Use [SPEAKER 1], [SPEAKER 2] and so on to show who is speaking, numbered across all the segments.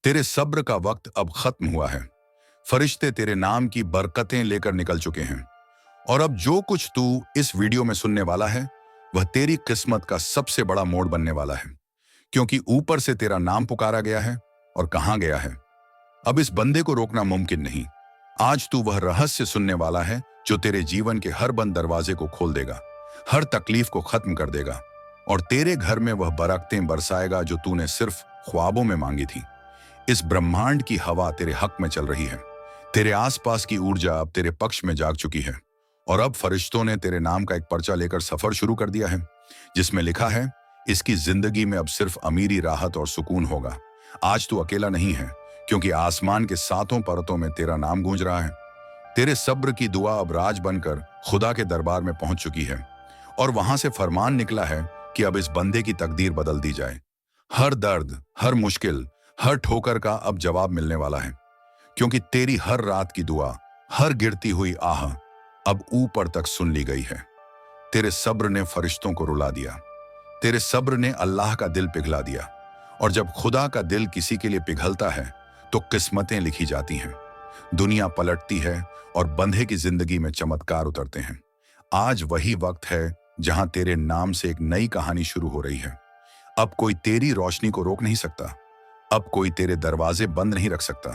[SPEAKER 1] तेरे सब्र का वक्त अब खत्म हुआ है। फरिश्ते तेरे नाम की बरकतें लेकर निकल चुके हैं। और अब जो कुछ तू इस वीडियो में सुनने वाला है, वह तेरी किस्मत का सबसे बड़ा मोड़ बनने वाला है। क्योंकि ऊपर से तेरा नाम पुकारा गया है और कहा गया है, अब इस बंदे को रोकना मुमकिन नहीं। आज तू वह रहस्य सुनने वाला है जो तेरे जीवन के हर बंद दरवाजे को खोल देगा, हर तकलीफ को खत्म कर देगा और तेरे घर में वह बरकतें बरसाएगा जो तूने सिर्फ ख्वाबों में मांगी थी। इस ब्रह्मांड की हवा तेरे हक में चल रही है। तेरे आसपास की ऊर्जा अब तेरे पक्ष में जाग चुकी है और अब फरिश्तों ने तेरे नाम का एक पर्चा लेकर सफर शुरू कर दिया है, जिसमें लिखा है, इसकी जिंदगी में अब सिर्फ अमीरी, राहत और सुकून होगा। आज तू अकेला नहीं है, क्योंकि आसमान के सातों परतों में तेरा नाम गूंज रहा है। तेरे सब्र की दुआ अब राज बनकर खुदा के दरबार में पहुंच चुकी है और वहां से फरमान निकला है कि अब इस बंदे की तकदीर बदल दी जाए। हर दर्द, हर मुश्किल, हर ठोकर का अब जवाब मिलने वाला है, क्योंकि तेरी हर रात की दुआ, हर गिरती हुई आह अब ऊपर तक सुन ली गई है। तेरे सब्र ने फरिश्तों को रुला दिया। तेरे सब्र ने अल्लाह का दिल पिघला दिया। और जब खुदा का दिल किसी के लिए पिघलता है तो किस्मतें लिखी जाती हैं, दुनिया पलटती है और बंधे की जिंदगी में चमत्कार उतरते हैं। आज वही वक्त है जहां तेरे नाम से एक नई कहानी शुरू हो रही है। अब कोई तेरी रोशनी को रोक नहीं सकता। अब कोई तेरे दरवाजे बंद नहीं रख सकता,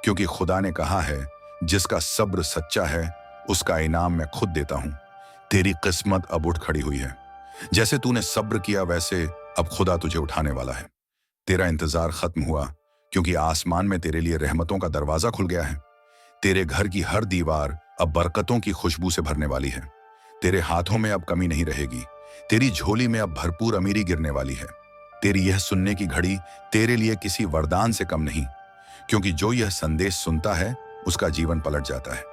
[SPEAKER 1] क्योंकि खुदा ने कहा है, जिसका सब्र सच्चा है उसका इनाम मैं खुद देता हूं। तेरी किस्मत अब उठ खड़ी हुई है। जैसे तूने सब्र किया, वैसे अब खुदा तुझे उठाने वाला है। तेरा इंतजार खत्म हुआ, क्योंकि आसमान में तेरे लिए रहमतों का दरवाजा खुल गया है। तेरे घर की हर दीवार अब बरकतों की खुशबू से भरने वाली है। तेरे हाथों में अब कमी नहीं रहेगी। तेरी झोली में अब भरपूर अमीरी गिरने वाली है। तेरी यह सुनने की घड़ी तेरे लिए किसी वरदान से कम नहीं, क्योंकि जो यह संदेश सुनता है उसका जीवन पलट जाता है।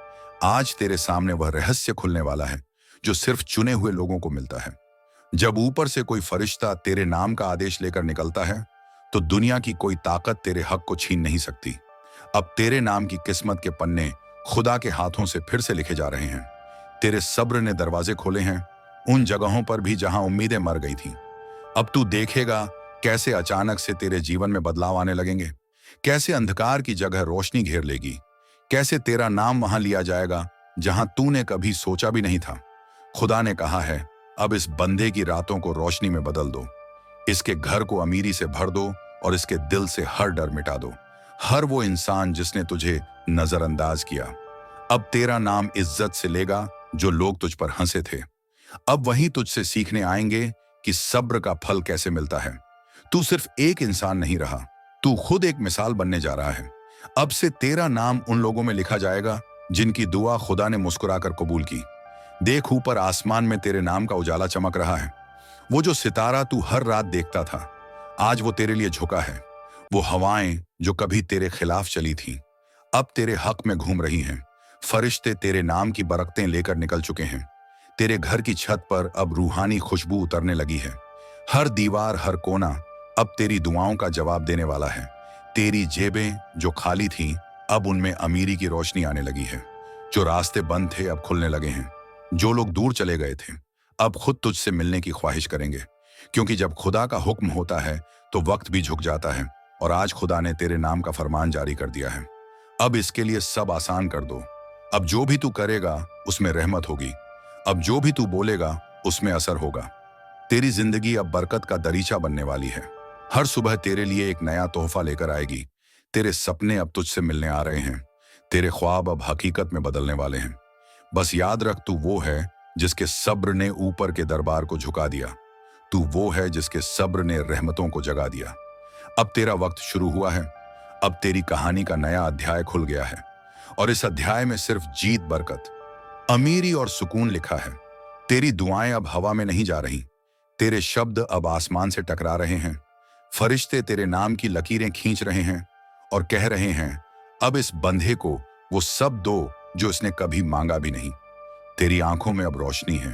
[SPEAKER 1] आज तेरे सामने वह रहस्य खुलने वाला है जो सिर्फ चुने हुए लोगों को मिलता है। जब ऊपर से कोई फरिश्ता तेरे नाम का आदेश लेकर निकलता है, तो दुनिया की कोई ताकत तेरे हक को छीन नहीं सकती। अब तेरे नाम की किस्मत के पन्ने खुदा के हाथों से फिर से लिखे जा रहे हैं। तेरे सब्र ने दरवाजे खोले हैं उन जगहों पर भी जहां उम्मीदें मर गई थीं। अब तू देखेगा कैसे अचानक से तेरे जीवन में बदलाव आने लगेंगे, कैसे अंधकार की जगह रोशनी घेर लेगी, कैसे तेरा नाम वहां लिया जाएगा जहां तूने कभी सोचा भी नहीं था। खुदा ने कहा है, अब इस बंदे की रातों को रोशनी में बदल दो, इसके घर को अमीरी से भर दो और इसके दिल से हर डर मिटा दो। हर वो इंसान जिसने तुझे नजरअंदाज किया, अब तेरा नाम इज्जत से लेगा। जो लोग तुझ पर हंसे थे, अब वहीं तुझसे सीखने आएंगे कि सब्र का फल कैसे मिलता है। तू सिर्फ एक इंसान नहीं रहा, तू खुद एक मिसाल बनने जा रहा है। अब से तेरा नाम उन लोगों में लिखा जाएगा जिनकी दुआ खुदा ने मुस्कुराकर कबूल की। देख, ऊपर आसमान में तेरे नाम का उजाला चमक रहा है। वो जो सितारा तू हर रात देखता था, आज वो तेरे लिए झुका है। वो हवाएं जो कभी तेरे खिलाफ चली थीं, अब तेरे हक में घूम रही हैं। फरिश्ते तेरे नाम की बरकतें लेकर निकल चुके हैं। तेरे घर की छत पर अब रूहानी खुशबू उतरने लगी है। हर दीवार, हर कोना अब तेरी दुआओं का जवाब देने वाला है। तेरी जेबें जो खाली थीं, अब उनमें अमीरी की रोशनी आने लगी है। जो रास्ते बंद थे अब खुलने लगे हैं। जो लोग दूर चले गए थे, अब खुद तुझसे मिलने की ख्वाहिश करेंगे, क्योंकि जब खुदा का हुक्म होता है तो वक्त भी झुक जाता है। और आज खुदा ने तेरे नाम का फरमान जारी कर दिया है। अब इसके लिए सब आसान कर दो। अब जो भी तू करेगा उसमें रहमत होगी। अब जो भी तू बोलेगा उसमें असर होगा। तेरी जिंदगी अब बरकत का दरीचा बनने वाली है। हर सुबह तेरे लिए एक नया तोहफा लेकर आएगी। तेरे सपने अब तुझसे मिलने आ रहे हैं। तेरे ख्वाब अब हकीकत में बदलने वाले हैं। बस याद रख, तू वो है जिसके सब्र ने ऊपर के दरबार को झुका दिया। तू वो है जिसके सब्र ने रहमतों को जगा दिया। अब तेरा वक्त शुरू हुआ है। अब तेरी कहानी का नया अध्याय खुल गया है और इस अध्याय में सिर्फ जीत, बरकत, अमीरी और सुकून लिखा है। तेरी दुआएं अब हवा में नहीं जा रही। तेरे शब्द अब आसमान से टकरा रहे हैं। फरिश्ते तेरे नाम की लकीरें खींच रहे हैं और कह रहे हैं, अब इस बंधे को वो सब दो जो इसने कभी मांगा भी नहीं। तेरी आंखों में अब रोशनी है।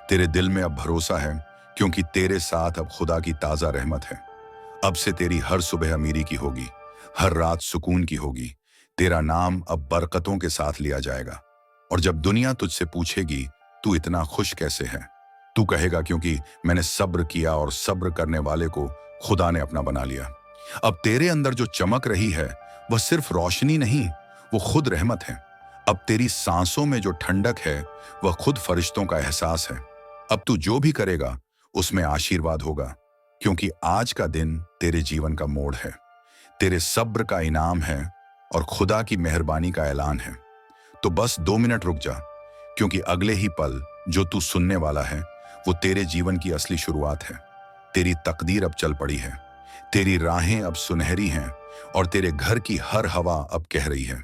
[SPEAKER 1] तेरे दिल में अब भरोसा है, क्योंकि तेरे साथ अब खुदा की ताजा रहमत है। अब से तेरी हर सुबह अमीरी की होगी, हर रात सुकून की होगी। तेरा नाम अब बरकतों के साथ लिया जाएगा। और जब दुनिया तुझसे पूछेगी, तू इतना खुश कैसे है, तू कहेगा, क्योंकि मैंने सब्र किया और सब्र करने वाले को खुदा ने अपना बना लिया। अब तेरे अंदर जो चमक रही है वह सिर्फ रोशनी नहीं, वो खुद रहमत है। अब तेरी सांसों में जो ठंडक है वह खुद फरिश्तों का एहसास है। अब तू जो भी करेगा उसमें आशीर्वाद होगा, क्योंकि आज का दिन तेरे जीवन का मोड़ है, तेरे सब्र का इनाम है और खुदा की मेहरबानी का ऐलान है। तो बस 2 मिनट रुक जा, क्योंकि अगले ही पल जो तू सुनने वाला है वो तेरे जीवन की असली शुरुआत है। तेरी तकदीर अब चल पड़ी है, तेरी राहें अब सुनहरी हैं और तेरे घर की हर हवा अब कह रही है।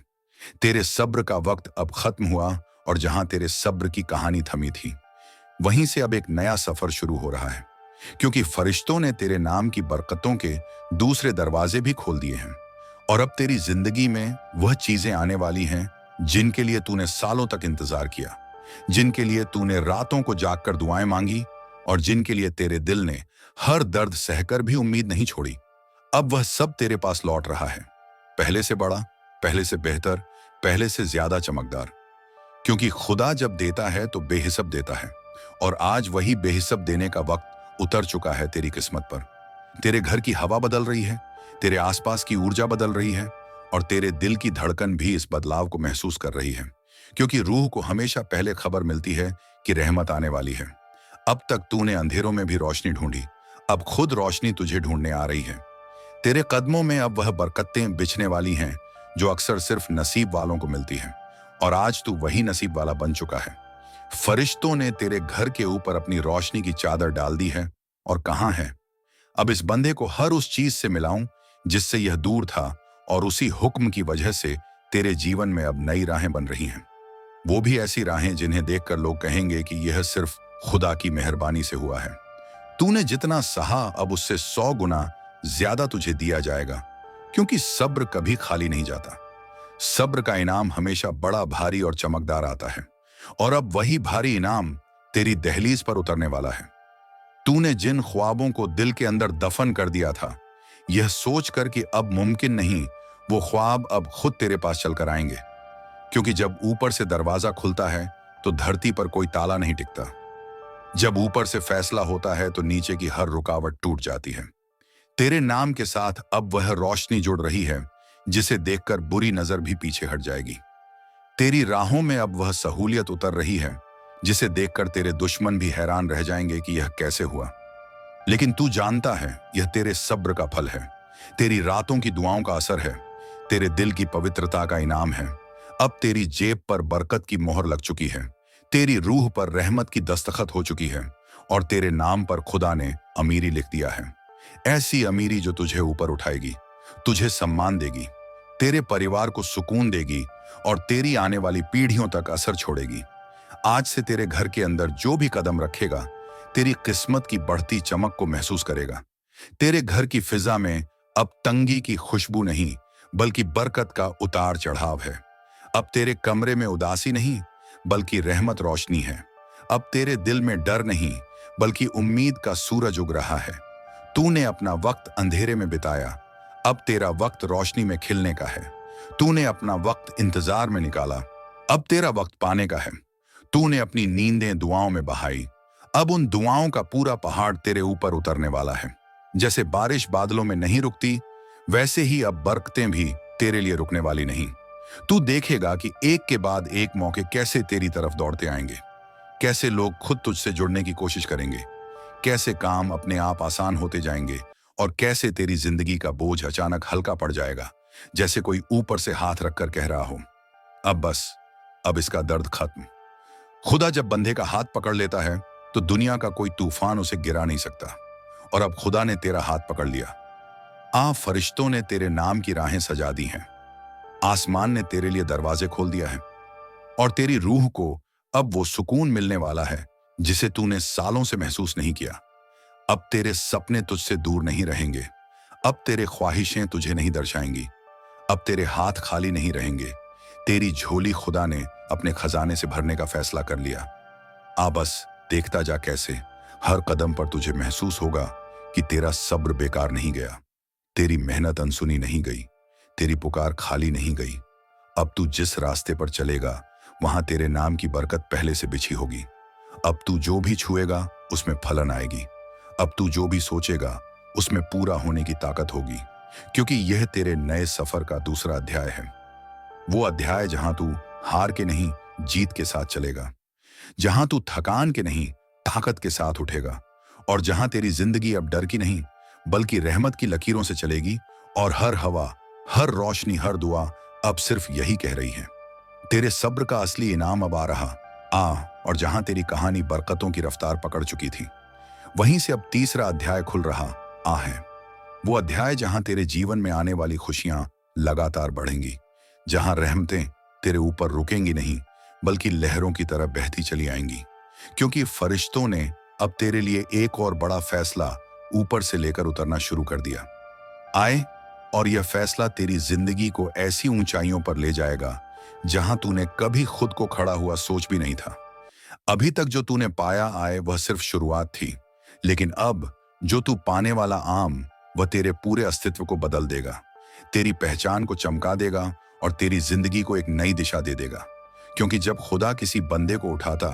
[SPEAKER 1] तेरे सब्र का वक्त अब खत्म हुआ और जहां तेरे सब्र की कहानी थमी थी, वहीं से अब एक नया सफर शुरू हो रहा है, क्योंकि फरिश्तों ने तेरे नाम की बरकतों के दूसरे दरवाजे भी खोल दिए हैं। और अब तेरी जिंदगी में वह चीजें आने वाली हैं जिनके लिए तूने सालों तक इंतजार किया, जिनके लिए तूने रातों को जागकर दुआएं मांगी और जिनके लिए तेरे दिल ने हर दर्द सहकर भी उम्मीद नहीं छोड़ी। अब वह सब तेरे पास लौट रहा है, पहले से बड़ा, पहले से बेहतर, पहले से ज्यादा चमकदार। क्योंकि खुदा जब देता है तो बेहिसाब देता है, और आज वही बेहिसाब देने का वक्त उतर चुका है तेरी किस्मत पर। तेरे घर की हवा बदल रही है, तेरे आसपास की ऊर्जा बदल रही है और तेरे दिल की धड़कन भी इस बदलाव को महसूस कर रही है, क्योंकि रूह को हमेशा पहले खबर मिलती है कि रहमत आने वाली है। अब तक तूने अंधेरों में भी रोशनी ढूंढी, अब खुद रोशनी तुझे ढूंढने आ रही है। तेरे कदमों में अब वह बरकतें बिछने वाली हैं जो अक्सर सिर्फ नसीब वालों को मिलती हैं, और आज तू वही नसीब वाला बन चुका है। फरिश्तों ने तेरे घर के ऊपर अपनी रोशनी की चादर डाल दी है, और कहाँ है अब इस बंदे को हर उस चीज से मिलाऊं जिससे यह दूर था, और उसी हुक्म की वजह से तेरे जीवन में अब नई राहें बन रही हैं। वो भी ऐसी राहें जिन्हें देखकर लोग कहेंगे कि यह सिर्फ खुदा की मेहरबानी से हुआ है। तूने जितना सहा अब उससे 100 गुना ज्यादा तुझे दिया जाएगा, क्योंकि सब्र कभी खाली नहीं जाता। सब्र का इनाम हमेशा बड़ा, भारी और चमकदार आता है, और अब वही भारी इनाम तेरी दहलीज पर उतरने वाला है। तूने जिन ख्वाबों को दिल के अंदर दफन कर दिया था, यह सोचकर कि अब मुमकिन नहीं, वो ख्वाब अब खुद तेरे पास चलकर आएंगे, क्योंकि जब ऊपर से दरवाजा खुलता है तो धरती पर कोई ताला नहीं टिकता। जब ऊपर से फैसला होता है तो नीचे की हर रुकावट टूट जाती है। तेरे नाम के साथ अब वह रोशनी जुड़ रही है जिसे देखकर बुरी नजर भी पीछे हट जाएगी। तेरी राहों में अब वह सहूलियत उतर रही है जिसे देखकर तेरे दुश्मन भी हैरान रह जाएंगे कि यह कैसे हुआ। लेकिन तू जानता है यह तेरे सब्र का फल है, तेरी रातों की दुआओं का असर है, तेरे दिल की पवित्रता का इनाम है। अब तेरी जेब पर बरकत की मोहर लग चुकी है, तेरी रूह पर रहमत की दस्तखत हो चुकी है, और तेरे नाम पर खुदा ने अमीरी लिख दिया है। ऐसी अमीरी जो तुझे ऊपर उठाएगी, तुझे सम्मान देगी, तेरे परिवार को सुकून देगी और तेरी आने वाली पीढ़ियों तक असर छोड़ेगी। आज से तेरे घर के अंदर जो भी कदम रखेगा, तेरी किस्मत की बढ़ती चमक को महसूस करेगा। तेरे घर की फिजा में अब तंगी की खुशबू नहीं, बल्कि बरकत का उतार चढ़ाव है। अब तेरे कमरे में उदासी नहीं, बल्कि रहमत रोशनी है। अब तेरे दिल में डर नहीं, बल्कि उम्मीद का सूरज उग रहा है। तूने अपना वक्त अंधेरे में बिताया, अब तेरा वक्त रोशनी में खिलने का है। तूने अपना वक्त इंतजार में निकाला, अब तेरा वक्त पाने का है। तूने अपनी नींदें दुआओं में बहाई, अब उन दुआओं का पूरा पहाड़ तेरे ऊपर उतरने वाला है। जैसे बारिश बादलों में नहीं रुकती, वैसे ही अब बरकतें भी तेरे लिए रुकने वाली नहीं। तू देखेगा कि एक के बाद एक मौके कैसे तेरी तरफ दौड़ते आएंगे, कैसे लोग खुद तुझसे जुड़ने की कोशिश करेंगे, कैसे काम अपने आप आसान होते जाएंगे, और कैसे तेरी जिंदगी का बोझ अचानक हल्का पड़ जाएगा, जैसे कोई ऊपर से हाथ रखकर कह रहा हो, अब बस, अब इसका दर्द खत्म। खुदा जब बंदे का हाथ पकड़ लेता है तो दुनिया का कोई तूफान उसे गिरा नहीं सकता, और अब खुदा ने तेरा हाथ पकड़ लिया। फरिश्तों ने तेरे नाम की राहें सजा दी हैं, आसमान ने तेरे लिए दरवाजे खोल दिया है, और तेरी रूह को अब वो सुकून मिलने वाला है जिसे तूने सालों से महसूस नहीं किया। अब तेरे सपने तुझसे दूर नहीं रहेंगे, अब तेरे ख्वाहिशें तुझे नहीं दर्शाएंगी, अब तेरे हाथ खाली नहीं रहेंगे। तेरी झोली खुदा ने अपने खजाने से भरने का फैसला कर लिया। बस देखता जा कैसे हर कदम पर तुझे महसूस होगा कि तेरा सब्र बेकार नहीं गया, तेरी मेहनत अनसुनी नहीं गई, तेरी पुकार खाली नहीं गई। अब तू जिस रास्ते पर चलेगा वहां तेरे नाम की बरकत पहले से बिछी होगी। अब तू जो भी छुएगा उसमें फलन आएगी, अब तू जो भी सोचेगा उसमें पूरा होने की ताकत होगी। क्योंकि यह तेरे नए सफर का दूसरा अध्याय है। वो अध्याय जहां तू हार के नहीं, जीत के साथ चलेगा, जहां तू थकान के नहीं, ताकत के साथ उठेगा, और जहां तेरी जिंदगी अब डर की नहीं बल्कि रहमत की लकीरों से चलेगी, और हर हवा, हर रोशनी, हर दुआ अब सिर्फ यही कह रही है, तेरे सब्र का असली इनाम अब आ रहा। आ और जहां तेरी कहानी बरकतों की रफ्तार पकड़ चुकी थी, वहीं से अब तीसरा अध्याय खुल रहा आ है। वो अध्याय जहां तेरे जीवन में आने वाली खुशियां लगातार बढ़ेंगी, जहां रहमतें तेरे ऊपर रुकेंगी नहीं बल्कि लहरों की तरह बहती चली आएंगी, क्योंकि फरिश्तों ने अब तेरे लिए एक और बड़ा फैसला ऊपर से लेकर उतरना शुरू कर दिया। आए, और यह फैसला तेरी जिंदगी को ऐसी ऊंचाइयों पर ले जाएगा जहां तूने कभी खुद को खड़ा हुआ सोच भी नहीं था। अभी तक जो तूने पाया आए वह सिर्फ शुरुआत थी, लेकिन अब जो तू पाने वाला आम वह तेरे पूरे अस्तित्व को बदल देगा, तेरी पहचान को चमका देगा और तेरी जिंदगी को एक नई दिशा दे देगा। क्योंकि जब खुदा किसी बंदे को उठाता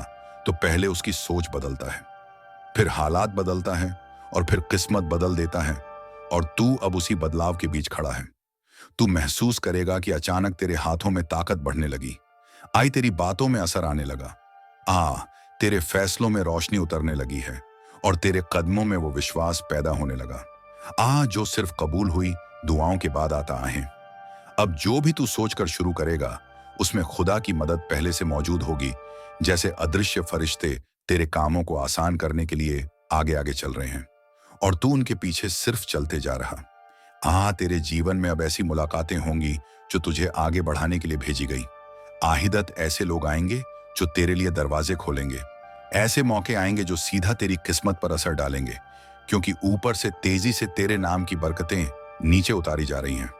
[SPEAKER 1] तो पहले उसकी सोच बदलता है, फिर हालात बदलता है, और फिर किस्मत बदल देता है, और तू अब उसी बदलाव के बीच खड़ा है। तू महसूस करेगा कि अचानक तेरे हाथों में ताकत बढ़ने लगी, आई तेरी बातों में असर आने लगा, तेरे फैसलों में रोशनी उतरने लगी है, और तेरे कदमों में वो विश्वास पैदा होने लगा जो सिर्फ कबूल हुई दुआओं के बाद आता है। अब जो भी तू सोचकर शुरू करेगा उसमें खुदा की मदद पहले से मौजूद होगी, जैसे अदृश्य फरिश्ते तेरे कामों को आसान करने के लिए आगे आगे चल रहे हैं, और तू उनके पीछे सिर्फ चलते जा रहा। तेरे जीवन में अब ऐसी मुलाकातें होंगी जो तुझे आगे बढ़ाने के लिए भेजी गई। आहिदत ऐसे लोग आएंगे जो तेरे लिए दरवाजे खोलेंगे, ऐसे मौके आएंगे जो सीधा तेरी किस्मत पर असर डालेंगे, क्योंकि ऊपर से तेजी से तेरे नाम की बरकतें नीचे उतारी जा रही हैं।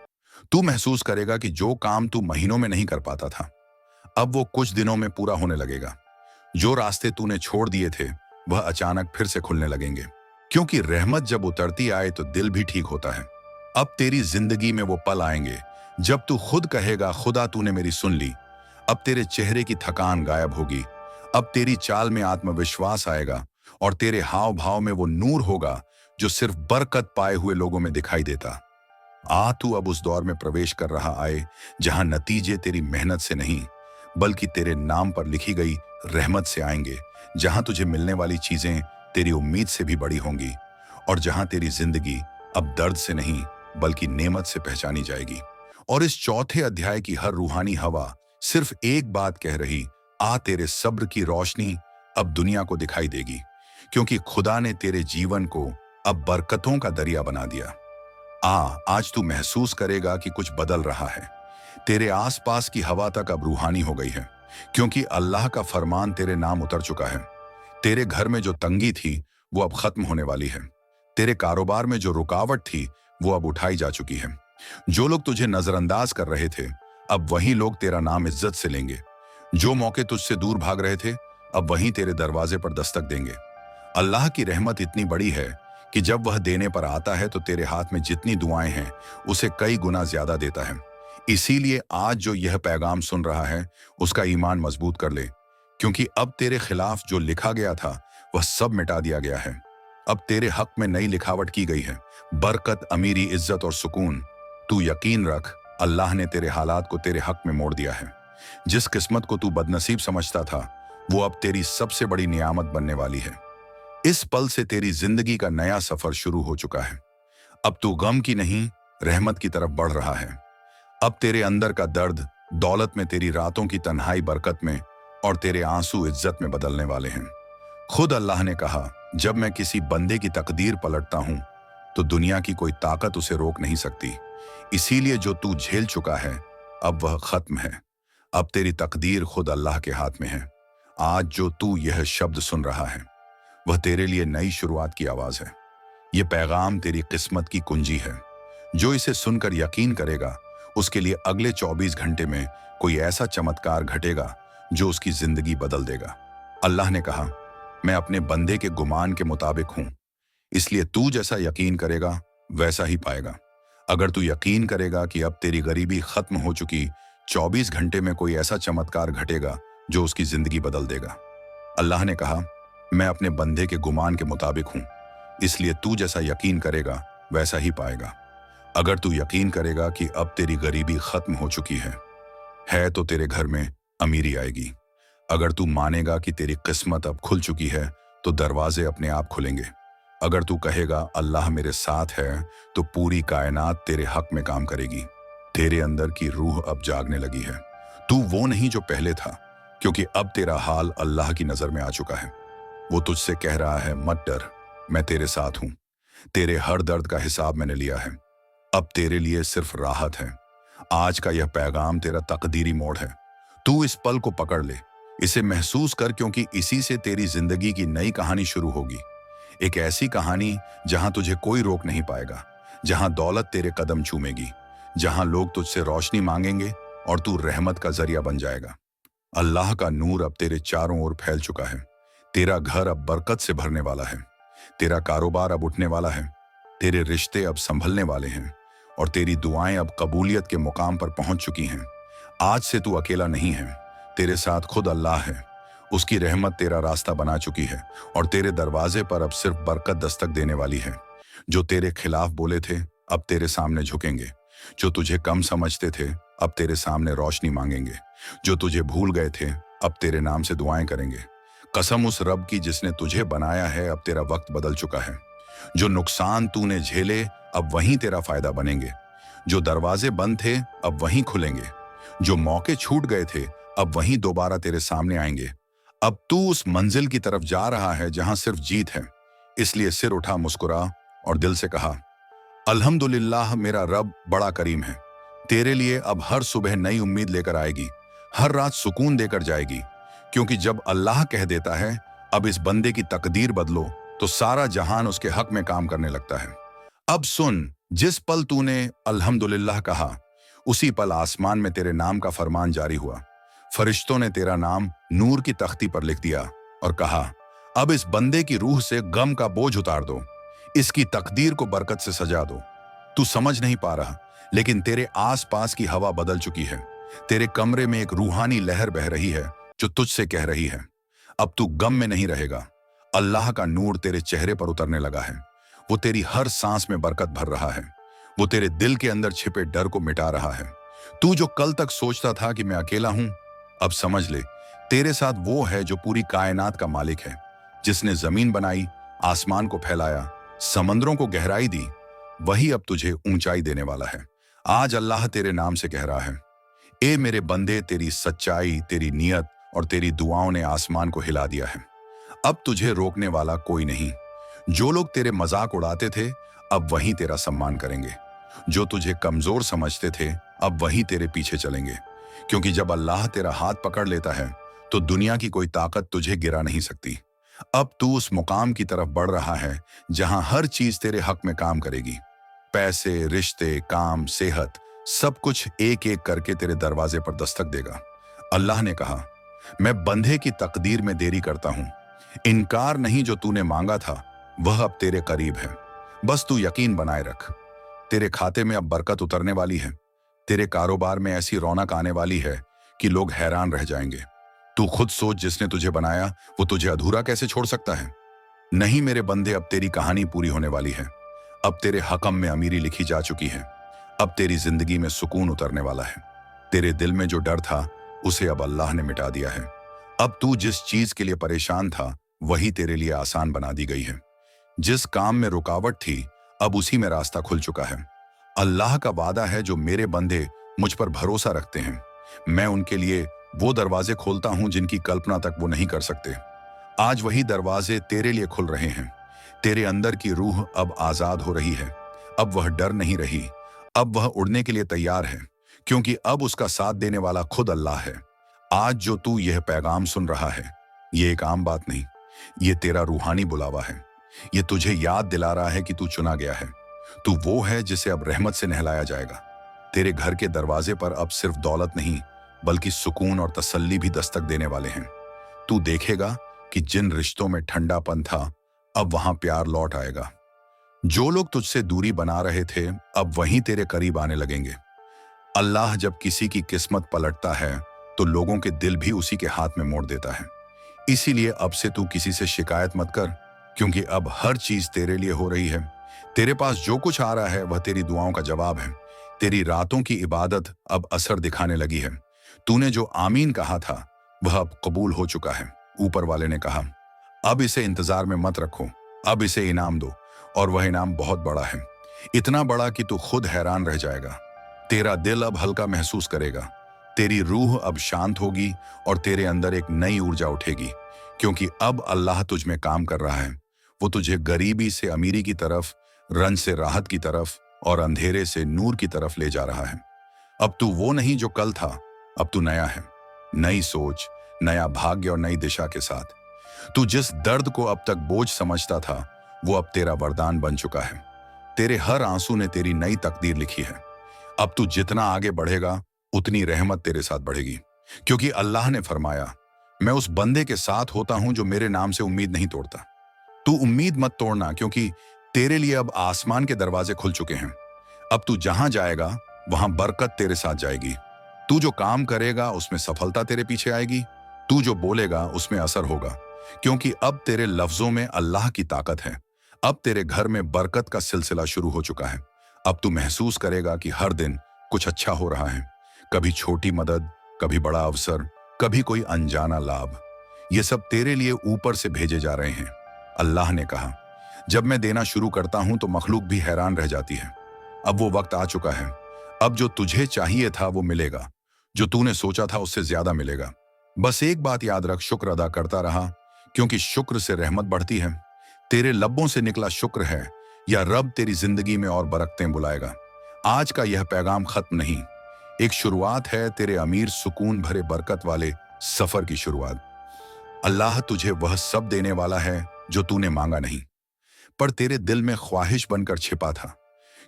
[SPEAKER 1] तू महसूस करेगा कि जो काम तू महीनों में नहीं कर पाता था, अब वो कुछ दिनों में पूरा होने लगेगा। जो रास्ते तूने छोड़ दिए थे वह अचानक फिर से खुलने लगेंगे, क्योंकि रहमत जब उतरती आए तो दिल भी ठीक होता है। अब तेरी जिंदगी में वो पल आएंगे जब तू खुद कहेगा, खुदा तूने मेरी सुन ली। अब तेरे चेहरे की थकान गायब होगी, अब तेरी चाल में आत्मविश्वास आएगा, और तेरे हाव भाव में वो नूर होगा जो सिर्फ बरकत पाए हुए लोगों में दिखाई देता। तू अब उस दौर में प्रवेश कर रहा आए जहां नतीजे तेरी मेहनत से नहीं बल्कि तेरे नाम पर लिखी गई रहमत से आएंगे, जहां तुझे मिलने वाली चीजें तेरी उम्मीद से भी बड़ी होंगी, और जहां तेरी जिंदगी अब दर्द से नहीं बल्कि नेमत से पहचानी जाएगी। और इस चौथे अध्याय की हर रूहानी हवा सिर्फ एक बात कह रही, तेरे सब्र की रोशनी अब दुनिया को दिखाई देगी, क्योंकि खुदा ने तेरे जीवन को अब बरकतों का दरिया बना दिया। आज तू महसूस करेगा कि कुछ बदल रहा है। तेरे आसपास की हवा तक अब रूहानी हो गई है, क्योंकि अल्लाह का फरमान तेरे नाम उतर चुका है। तेरे घर में जो तंगी थी वो अब खत्म होने वाली है। तेरे कारोबार में जो रुकावट थी वो अब उठाई जा चुकी है। जो लोग तुझे नजरअंदाज कर रहे थे, अब वही लोग तेरा नाम इज्जत से लेंगे। जो मौके तुझसे दूर भाग रहे थे, अब वहीं तेरे दरवाजे पर दस्तक देंगे। अल्लाह की रहमत इतनी बड़ी है कि जब वह देने पर आता है तो तेरे हाथ में जितनी दुआएं हैं उसे कई गुना ज्यादा देता है। इसीलिए आज जो यह पैगाम सुन रहा है उसका ईमान मजबूत कर ले, क्योंकि अब तेरे खिलाफ जो लिखा गया था वह सब मिटा दिया गया है। अब तेरे हक में नई लिखावट की गई है, बरकत, अमीरी, इज्जत और सुकून। तू यकीन रख, अल्लाह ने तेरे हालात को तेरे हक में मोड़ दिया है। जिस किस्मत को तू बदनसीब समझता था वो अब तेरी सबसे बड़ी नियामत बनने वाली है। इस पल से तेरी जिंदगी का नया सफर शुरू हो चुका है। अब तू गम की नहीं, रहमत की तरफ बढ़ रहा है। अब तेरे अंदर का दर्द दौलत में, तेरी रातों की तन्हाई बरकत में, और तेरे आंसू इज्जत में बदलने वाले हैं। खुद अल्लाह ने कहा, जब मैं किसी बंदे की तकदीर पलटता हूं तो दुनिया की कोई ताकत उसे रोक नहीं सकती। इसीलिए जो तू झेल चुका है अब वह खत्म है। अब तेरी तकदीर खुद अल्लाह के हाथ में है। आज जो तू यह शब्द सुन रहा है वह तेरे लिए नई शुरुआत की आवाज है। यह पैगाम तेरी किस्मत की कुंजी है। जो इसे सुनकर यकीन करेगा उसके लिए अगले 24 घंटे में कोई ऐसा चमत्कार घटेगा जो उसकी जिंदगी बदल देगा। अल्लाह ने कहा, मैं अपने बंदे के गुमान के मुताबिक हूं, इसलिए तू जैसा यकीन करेगा वैसा ही पाएगा। अगर तू यकीन करेगा कि अब तेरी गरीबी खत्म हो चुकी, 24 घंटे में कोई ऐसा चमत्कार घटेगा जो उसकी जिंदगी बदल देगा। अल्लाह ने कहा, मैं अपने बंदे के गुमान के मुताबिक हूं, इसलिए तू जैसा यकीन करेगा वैसा ही पाएगा। अगर तू यकीन करेगा कि अब तेरी गरीबी खत्म हो चुकी है तो तेरे घर में अमीरी आएगी। अगर तू मानेगा कि तेरी किस्मत अब खुल चुकी है तो दरवाजे अपने आप खुलेंगे। अगर तू कहेगा अल्लाह मेरे साथ है तो पूरी कायनात तेरे हक में काम करेगी। तेरे अंदर की रूह अब जागने लगी है। तू वो नहीं जो पहले था, क्योंकि अब तेरा हाल अल्लाह की नजर में आ चुका है। वो तुझसे कह रहा है मत डर, मैं तेरे साथ हूं। तेरे हर दर्द का हिसाब मैंने लिया है। अब तेरे लिए सिर्फ राहत है। आज का यह पैगाम तेरा तकदीरी मोड़ है। तू इस पल को पकड़ ले, इसे महसूस कर, क्योंकि इसी से तेरी जिंदगी की नई कहानी शुरू होगी। एक ऐसी कहानी जहां तुझे कोई रोक नहीं पाएगा, जहां दौलत तेरे कदम चूमेगी, जहां लोग तुझसे रोशनी मांगेंगे और तू रहमत का जरिया बन जाएगा। अल्लाह का नूर अब तेरे चारों ओर फैल चुका है। तेरा घर अब बरकत से भरने वाला है। तेरा कारोबार अब उठने वाला है। तेरे रिश्ते अब संभलने वाले हैं और तेरी दुआएं अब कबूलियत के मुकाम पर पहुंच चुकी हैं। आज से तू अकेला नहीं है, तेरे साथ खुद अल्लाह है। उसकी रहमत तेरा रास्ता बना चुकी है और तेरे दरवाजे पर अब सिर्फ बरकत दस्तक देने वाली है। जो तेरे खिलाफ बोले थे अब तेरे सामने झुकेंगे। जो तुझे कम समझते थे अब तेरे सामने रोशनी मांगेंगे। जो तुझे भूल गए थे अब तेरे नाम से दुआएं करेंगे। कसम उस रब की जिसने तुझे बनाया है, अब तेरा वक्त बदल चुका है। जो नुकसान तूने झेले अब वहीं तेरा फायदा बनेंगे। जो दरवाजे बंद थे अब वहीं खुलेंगे। जो मौके छूट गए थे अब वहीं दोबारा तेरे सामने आएंगे। अब तू उस मंजिल की तरफ जा रहा है जहां सिर्फ जीत है। इसलिए सिर उठा, मुस्कुरा और दिल से कहा अल्हम्दुलिल्लाह, मेरा रब बड़ा करीम है। तेरे लिए अब हर सुबह नई उम्मीद लेकर आएगी, हर रात सुकून देकर जाएगी। क्योंकि जब अल्लाह कह देता है अब इस बंदे की तकदीर बदलो, तो सारा जहान उसके हक में काम करने लगता है। अब सुन, जिस पल तूने अल्हम्दुलिल्लाह कहा, उसी पल आसमान में तेरे नाम का फरमान जारी हुआ। फरिश्तों ने तेरा नाम नूर की तख्ती पर लिख दिया और कहा अब इस बंदे की रूह से गम का बोझ उतार दो, इसकी तकदीर को बरकत से सजा दो। तू समझ नहीं पा रहा, लेकिन तेरे आसपास की हवा बदल चुकी है। तेरे कमरे में एक रूहानी लहर बह रही है जो तुझसे कह रही है अब तू गम में नहीं रहेगा। अल्लाह का नूर तेरे चेहरे पर उतरने लगा है। वो तेरी हर सांस में बरकत भर रहा है। वो तेरे दिल के अंदर छिपे डर को मिटा रहा है। तू जो कल तक सोचता था कि मैं अकेला हूं, अब समझ ले, तेरे साथ वो है जो पूरी कायनात का मालिक है, जिसने जमीन बनाई, आसमान को फैलाया, समंदरों को गहराई दी। वही अब तुझे ऊंचाई देने वाला है। आज अल्लाह तेरे नाम से कह रहा है ए मेरे बंदे, तेरी सच्चाई, तेरी नियत और तेरी दुआओं ने आसमान को हिला दिया है। अब तुझे रोकने वाला कोई नहीं। जो लोग तेरे मजाक उड़ाते थे अब वही तेरा सम्मान करेंगे। जो तुझे कमजोर समझते थे अब वही तेरे पीछे चलेंगे। क्योंकि जब अल्लाह तेरा हाथ पकड़ लेता है तो दुनिया की कोई ताकत तुझे गिरा नहीं सकती। अब तू उस मुकाम की तरफ बढ़ रहा है जहां हर चीज तेरे हक में काम करेगी। पैसे, रिश्ते, काम, सेहत, सब कुछ एक एक करके तेरे दरवाजे पर दस्तक देगा। अल्लाह ने कहा मैं बंधे की तकदीर में देरी करता हूं। इनकार नहीं, जो तूने मांगा था वह अब तेरे करीब है। बस तू यकीन बनाए रख। तेरे खाते में अब बरकत उतरने वाली है। तेरे कारोबार में ऐसी रौनक आने वाली है कि लोग हैरान रह जाएंगे। तू खुद सोच, जिसने तुझे बनाया वो तुझे अधूरा कैसे छोड़ सकता है। नहीं मेरे बंदे, अब तेरी कहानी पूरी होने वाली है। अब तेरे हकम में अमीरी लिखी जा चुकी है। अब तेरी जिंदगी में सुकून उतरने वाला है। तेरे दिल में जो डर था उसे अब अल्लाह ने मिटा दिया है। अब तू जिस चीज के लिए परेशान था वही तेरे लिए आसान बना दी गई है। जिस काम में रुकावट थी अब उसी में रास्ता खुल चुका है। अल्लाह का वादा है जो मेरे बंदे मुझ पर भरोसा रखते हैं, मैं उनके लिए वो दरवाजे खोलता हूं जिनकी कल्पना तक वो नहीं कर सकते। आज वही दरवाजे तेरे लिए खुल रहे हैं। तेरे अंदर की रूह अब आजाद हो रही है। अब वह डर नहीं रही, अब वह उड़ने के लिए तैयार है, क्योंकि अब उसका साथ देने वाला खुद अल्लाह है। आज जो तू यह पैगाम सुन रहा है, ये एक आम बात नहीं, ये तेरा रूहानी बुलावा है। ये तुझे याद दिला रहा है कि तू चुना गया है। तू वो है जिसे अब रहमत से नहलाया जाएगा। तेरे घर के दरवाजे पर अब सिर्फ दौलत नहीं, बल्कि सुकून और तसल्ली भी दस्तक देने वाले हैं। तू देखेगा कि जिन रिश्तों में ठंडापन था अब वहां प्यार लौट आएगा। जो लोग तुझसे दूरी बना रहे थे अब वहीं तेरे करीब आने लगेंगे। अल्लाह जब किसी की किस्मत पलटता है तो लोगों के दिल भी उसी के हाथ में मोड़ देता है। इसीलिए अब से तू किसी से शिकायत मत कर, क्योंकि अब हर चीज तेरे लिए हो रही है। तेरे पास जो कुछ आ रहा है वह तेरी दुआओं का जवाब है। तेरी रातों की इबादत अब असर दिखाने लगी है। तूने जो आमीन कहा था वह अब कबूल हो चुका है। ऊपर वाले ने कहा, अब इसे इंतजार में मत रखो, अब इसे इनाम दो, और वह इनाम बहुत बड़ा है, इतना बड़ा कि तू खुद हैरान रह जाएगा। तेरा दिल अब हल्का महसूस करेगा, तेरी रूह अब शांत होगी और तेरे अंदर एक नई ऊर्जा उठेगी, क्योंकि अब अल्लाह तुझ में काम कर रहा है। वो तुझे गरीबी से अमीरी की तरफ, रंज से राहत की तरफ और अंधेरे से नूर की तरफ ले जा रहा है। अब तू वो नहीं जो कल था, अब तू नया है, नई सोच, नया भाग्य और नई दिशा के साथ। तू जिस दर्द को अब तक बोझ समझता था वो अब तेरा वरदान बन चुका है। तेरे हर आंसू ने तेरी नई तकदीर लिखी है। अब तू जितना आगे बढ़ेगा उतनी रहमत तेरे साथ बढ़ेगी, क्योंकि अल्लाह ने फरमाया, मैं उस बंदे के साथ होता हूं जो मेरे नाम से उम्मीद नहीं तोड़ता। तू उम्मीद मत तोड़ना, क्योंकि तेरे लिए अब आसमान के दरवाजे खुल चुके हैं। अब तू जहां जाएगा वहां बरकत तेरे साथ जाएगी। तू जो काम करेगा उसमें सफलता तेरे पीछे आएगी। तू जो बोलेगा उसमें असर होगा, क्योंकि अब तेरे लफ्जों में अल्लाह की ताकत है। अब तेरे घर में बरकत का सिलसिला शुरू हो चुका है। अब तू महसूस करेगा कि हर दिन कुछ अच्छा हो रहा है, कभी छोटी मदद, कभी बड़ा अवसर, कभी कोई अनजाना लाभ। ये सब तेरे लिए ऊपर से भेजे जा रहे हैं। अल्लाह ने कहा, जब मैं देना शुरू करता हूं तो मखलूक भी हैरान रह जाती है। अब वो वक्त आ चुका है। अब जो तुझे चाहिए था वो मिलेगा, जो तूने सोचा था उससे ज्यादा मिलेगा। बस एक बात याद रख, शुक्र अदा करता रहा, क्योंकि शुक्र से रहमत बढ़ती है। तेरे लब्बों से निकला शुक्र है या रब तेरी जिंदगी में और बरकतें बुलाएगा। आज का यह पैगाम खत्म नहीं, एक शुरुआत है, तेरे अमीर सुकून भरे बरकत वाले सफर की शुरुआत। अल्लाह तुझे वह सब देने वाला है जो तूने मांगा नहीं, पर तेरे दिल में ख्वाहिश बनकर छिपा था,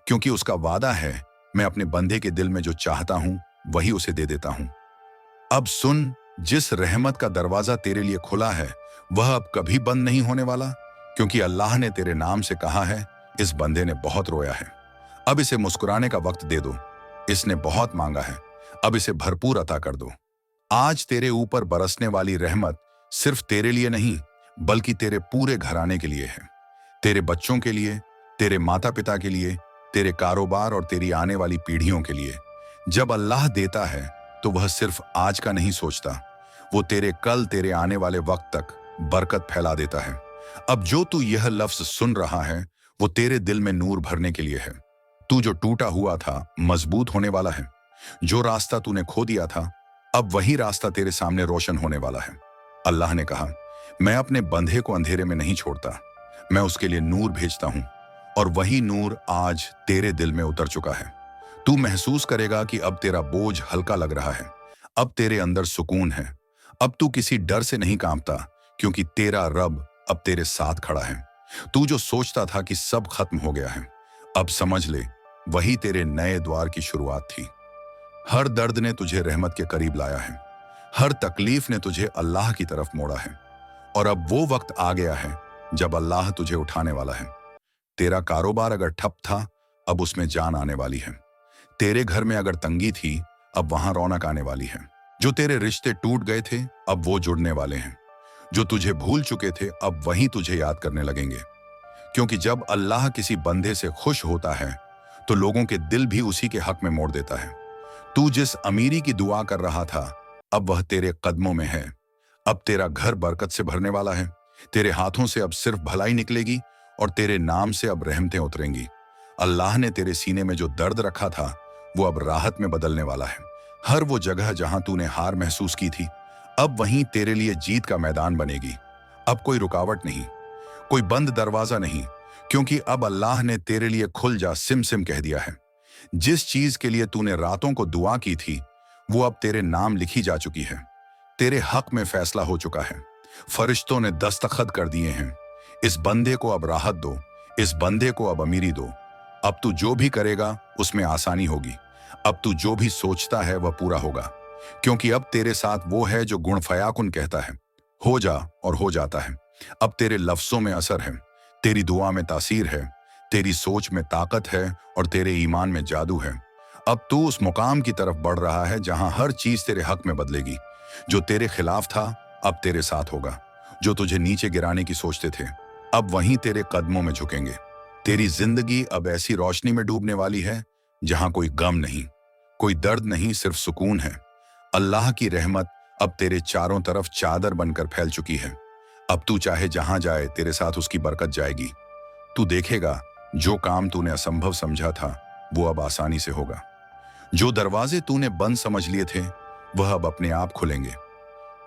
[SPEAKER 1] क्योंकि उसका वादा है, मैं अपने बंदे के दिल में जो चाहता हूं वही उसे दे देता हूं। अब सुन, जिस रहमत का दरवाजा तेरे लिए खुला है वह अब कभी बंद नहीं होने वाला, क्योंकि अल्लाह ने तेरे नाम से कहा है, इस बंदे ने बहुत रोया है, अब इसे मुस्कुराने का वक्त दे दो। इसने बहुत मांगा है, अब इसे भरपूर अता कर दो। आज तेरे ऊपर बरसने वाली रहमत सिर्फ तेरे लिए नहीं, बल्कि तेरे पूरे घराने के लिए है। तेरे बच्चों के लिए, तेरे माता पिता के लिए, तेरे कारोबार और तेरी आने वाली पीढ़ियों के लिए। जब अल्लाह देता है तो वह सिर्फ आज का नहीं सोचता, वो तेरे कल, तेरे आने वाले वक्त तक बरकत फैला देता है। अब जो तू यह लफ्ज सुन रहा है वो तेरे दिल में नूर भरने के लिए है। तू जो टूटा हुआ था मजबूत होने वाला है। जो रास्ता तूने खो दिया था अब वही रास्ता तेरे सामने रोशन होने वाला है। अल्लाह ने कहा, मैं अपने बंधे को अंधेरे में नहीं छोड़ता, मैं उसके लिए नूर भेजता हूं, और वही नूर आज तेरे दिल में उतर चुका है। तू महसूस करेगा कि अब तेरा बोझ हल्का लग रहा है, अब तेरे अंदर सुकून है, अब तू किसी डर से नहीं कांपता, क्योंकि तेरा रब अब तेरे साथ खड़ा है। तू जो सोचता था कि सब खत्म हो गया है, अब समझ ले, वही तेरे नए द्वार की शुरुआत थी। हर दर्द ने तुझे रहमत के करीब लाया है, हर तकलीफ ने तुझे अल्लाह की तरफ मोड़ा है, और अब वो वक्त आ गया है जब अल्लाह तुझे उठाने वाला है। तेरा कारोबार अगर ठप था अब उसमें जान आने वाली है। तेरे घर में अगर तंगी थी अब वहां रौनक आने वाली है। जो तेरे रिश्ते टूट गए थे अब वो जुड़ने वाले हैं। जो तुझे भूल चुके थे अब वही तुझे याद करने लगेंगे, क्योंकि जब अल्लाह किसी बंदे से खुश होता है तो लोगों के दिल भी उसी के हक में मोड़ देता है। तू जिस अमीरी की दुआ कर रहा था अब वह तेरे कदमों में है। अब तेरा घर बरकत से भरने वाला है। तेरे हाथों से अब सिर्फ भलाई निकलेगी और तेरे नाम से अब रहमतें उतरेंगी। अल्लाह ने तेरे सीने में जो दर्द रखा था वो अब राहत में बदलने वाला है। हर वो जगह जहां तूने हार महसूस की थी अब वहीं तेरे लिए जीत का मैदान बनेगी। अब कोई रुकावट नहीं, कोई बंद दरवाजा नहीं, क्योंकि अब अल्लाह ने तेरे लिए खुल जा सिम सिम कह दिया है। जिस चीज के लिए तूने रातों को दुआ की थी वो अब तेरे नाम लिखी जा चुकी है। तेरे हक में फैसला हो चुका है, फरिश्तों ने दस्तखत कर दिए हैं। इस बंदे को अब राहत दो, इस बंदे को अब अमीरी दो। अब तू जो भी करेगा उसमें आसानी होगी। अब तू जो भी सोचता है वह पूरा होगा, क्योंकि अब तेरे साथ वो है जो गुण फयाकुन कहता है, हो जा और हो जाता है। अब तेरे लफ्जों में असर है, तेरी दुआ में तासीर है, तेरी सोच में ताकत है और तेरे ईमान में जादू है। अब तू उस मुकाम की तरफ बढ़ रहा है जहां हर चीज तेरे हक में बदलेगी। जो तेरे खिलाफ था अब तेरे साथ होगा। जो तुझे नीचे गिराने की सोचते थे अब वहीं तेरे कदमों में झुकेंगे। तेरी जिंदगी अब ऐसी रोशनी में डूबने वाली है जहां कोई गम नहीं, कोई दर्द नहीं, सिर्फ सुकून है। अल्लाह की रहमत अब तेरे चारों तरफ चादर बनकर फैल चुकी है। अब तू चाहे जहां जाए तेरे साथ उसकी बरकत जाएगी। तू देखेगा जो काम तूने असंभव समझा था वो अब आसानी से होगा। जो दरवाजे तूने बंद समझ लिए थे वह अब अपने आप खुलेंगे।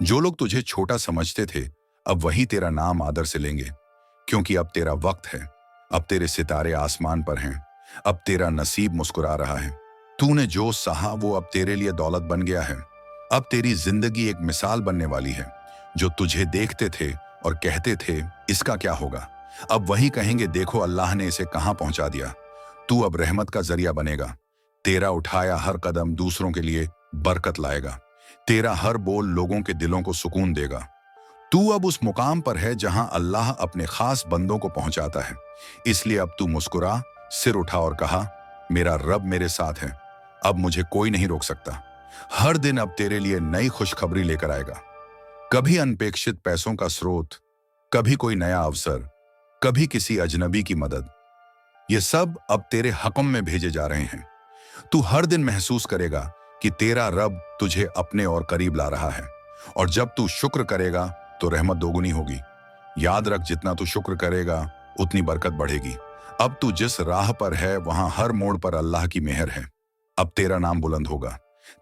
[SPEAKER 1] जो लोग तुझे छोटा समझते थे अब वही तेरा नाम आदर से लेंगे, क्योंकि अब तेरा वक्त है। अब तेरे सितारे आसमान पर हैं। अब तेरा नसीब मुस्कुरा रहा है। तूने जो सहा वो अब तेरे लिए दौलत बन गया है। अब तेरी जिंदगी एक मिसाल बनने वाली है। जो तुझे देखते थे और कहते थे इसका क्या होगा, अब वही कहेंगे देखो अल्लाह ने इसे कहां पहुंचा दिया। तू अब रहमत का जरिया बनेगा। तेरा उठाया हर कदम दूसरों के लिए बरकत लाएगा। तेरा हर बोल लोगों के दिलों को सुकून देगा। तू अब उस मुकाम पर है जहां अल्लाह अपने खास बंदों को पहुंचाता है। इसलिए अब तू मुस्कुरा, सिर उठा और कहा, मेरा रब मेरे साथ है, अब मुझे कोई नहीं रोक सकता। हर दिन अब तेरे लिए नई खुशखबरी लेकर आएगा। कभी अनपेक्षित पैसों का स्रोत, कभी कोई नया अवसर, कभी किसी अजनबी की मदद। ये सब अब तेरे हकम में भेजे जा रहे हैं। तू हर दिन महसूस करेगा कि तेरा रब तुझे अपने और करीब ला रहा है। और जब तू शुक्र करेगा तो रहमत दोगुनी होगी। याद रख, जितना तू शुक्र करेगा उतनी बरकत बढ़ेगी। अब तू जिस राह पर है वहां हर मोड़ पर अल्लाह की मेहर है। अब तेरा नाम बुलंद होगा,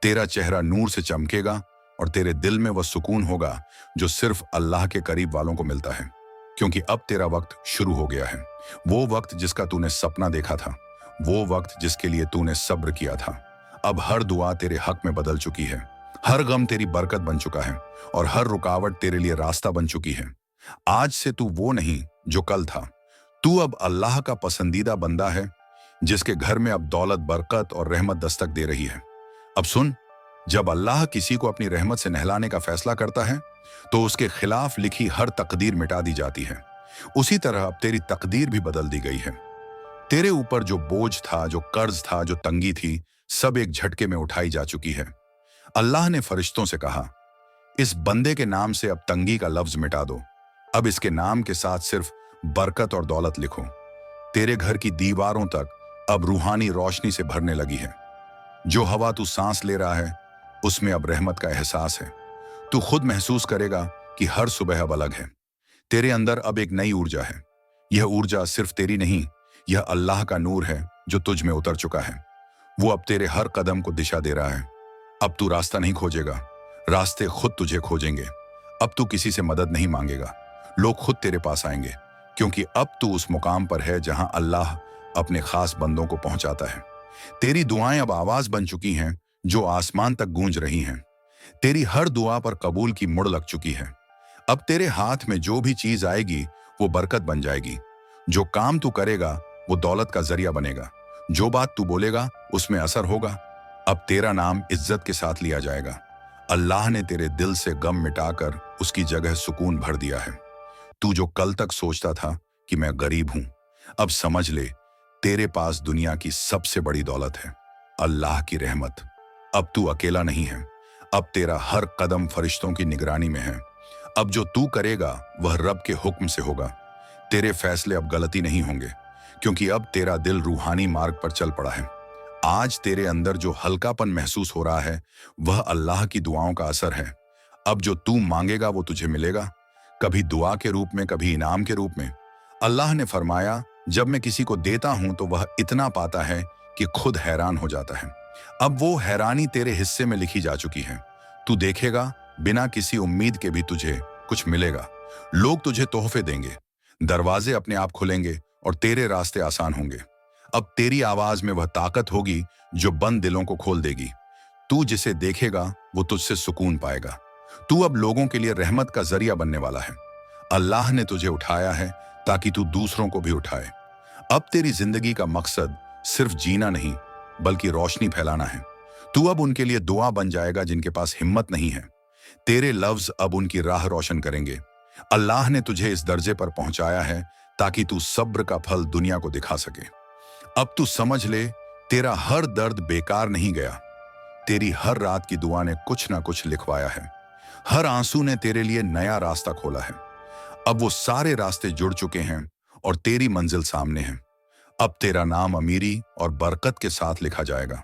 [SPEAKER 1] तेरा चेहरा नूर से चमकेगा और तेरे दिल में वह सुकून होगा जो सिर्फ अल्लाह के करीब वालों को मिलता है। क्योंकि अब तेरा वक्त शुरू हो गया है। वो वक्त जिसका तूने सपना देखा था, वो वक्त जिसके लिए तूने सब्र किया था। अब हर दुआ तेरे हक में बदल चुकी है। हर गम तेरी बरकत बन चुका है और हर रुकावट तेरे लिए रास्ता बन चुकी है। आज से तू वो नहीं जो कल था। तू अब अल्लाह का पसंदीदा बंदा है, जिसके घर में अब दौलत, बरकत और रहमत दस्तक दे रही है। अब सुन, जब अल्लाह किसी को अपनी रहमत से नहलाने का फैसला करता है तो उसके खिलाफ लिखी हर तकदीर मिटा दी जाती है। उसी तरह अब तेरी तकदीर भी बदल दी गई है। तेरे ऊपर जो बोझ था, जो कर्ज था, जो तंगी थी, सब एक झटके में उठाई जा चुकी है। अल्लाह ने फरिश्तों से कहा, इस बंदे के नाम से अब तंगी का लफ्ज मिटा दो। अब इसके नाम के साथ सिर्फ बरकत और दौलत लिखो। तेरे घर की दीवारों तक अब रूहानी रोशनी से भरने लगी है। जो हवा तू सांस ले रहा है उसमें अब रहमत का एहसास है। तू खुद महसूस करेगा कि हर सुबह अब अलग है। तेरे अंदर अब एक नई ऊर्जा है। यह ऊर्जा सिर्फ तेरी नहीं, यह अल्लाह का नूर है जो तुझ में उतर चुका है। वो अब तेरे हर कदम को दिशा दे रहा है। अब तू रास्ता नहीं खोजेगा, रास्ते खुद तुझे खोजेंगे। अब तू किसी से मदद नहीं मांगेगा, लोग खुद तेरे पास आएंगे। क्योंकि अब तू उस मुकाम पर है जहां अल्लाह अपने खास बंदों को पहुंचाता है। तेरी दुआएं अब आवाज बन चुकी हैं जो आसमान तक गूंज रही हैं। तेरी हर दुआ पर कबूल की मुड़ लग चुकी है। अब तेरे हाथ में जो भी चीज आएगी वो बरकत बन जाएगी। जो काम तू करेगा वो दौलत का जरिया बनेगा। जो बात तू बोलेगा उसमें असर होगा। अब तेरा नाम इज्जत के साथ लिया जाएगा। अल्लाह ने तेरे दिल से गम मिटाकर उसकी जगह सुकून भर दिया है। तू जो कल तक सोचता था कि मैं गरीब हूं, अब समझ ले तेरे पास दुनिया की सबसे बड़ी दौलत है, अल्लाह की रहमत। अब तू अकेला नहीं है। अब तेरा हर कदम फरिश्तों की निगरानी में है। अब जो तू करेगा वह रब के हुक्म से होगा। तेरे फैसले अब गलती नहीं होंगे, क्योंकि अब तेरा दिल रूहानी मार्ग पर चल पड़ा है। आज तेरे अंदर जो हल्कापन महसूस हो रहा है वह अल्लाह की दुआओं का असर है। अब जो तू मांगेगा वो तुझे मिलेगा, कभी दुआ के रूप में, कभी इनाम के रूप में। अल्लाह ने फरमाया, जब मैं किसी को देता हूं तो वह इतना पाता है कि खुद हैरान हो जाता है। अब वो हैरानी तेरे हिस्से में लिखी जा चुकी है। तू देखेगा बिना किसी उम्मीद के भी तुझे कुछ मिलेगा। लोग तुझे तोहफे देंगे, दरवाजे अपने आप खुलेंगे और तेरे रास्ते आसान होंगे। अब तेरी आवाज में वह ताकत होगी जो बंद दिलों को खोल देगी। तू जिसे देखेगा वो तुझसे सुकून पाएगा। तू अब लोगों के लिए रहमत का जरिया बनने वाला है। अल्लाह ने तुझे उठाया है ताकि तू दूसरों को भी उठाए। अब तेरी जिंदगी का मकसद सिर्फ जीना नहीं बल्कि रोशनी फैलाना है। तू अब उनके लिए दुआ बन जाएगा जिनके पास हिम्मत नहीं है। तेरे लफ्ज अब उनकी राह रोशन करेंगे। अल्लाह ने तुझे इस दर्जे पर पहुंचाया है ताकि तू सब्र का फल दुनिया को दिखा सके। अब तू समझ ले, तेरा हर दर्द बेकार नहीं गया। तेरी हर रात की दुआ ने कुछ ना कुछ लिखवाया है। हर आंसू ने तेरे लिए नया रास्ता खोला है। अब वो सारे रास्ते जुड़ चुके हैं और तेरी मंजिल सामने है। अब तेरा नाम अमीरी और बरकत के साथ लिखा जाएगा।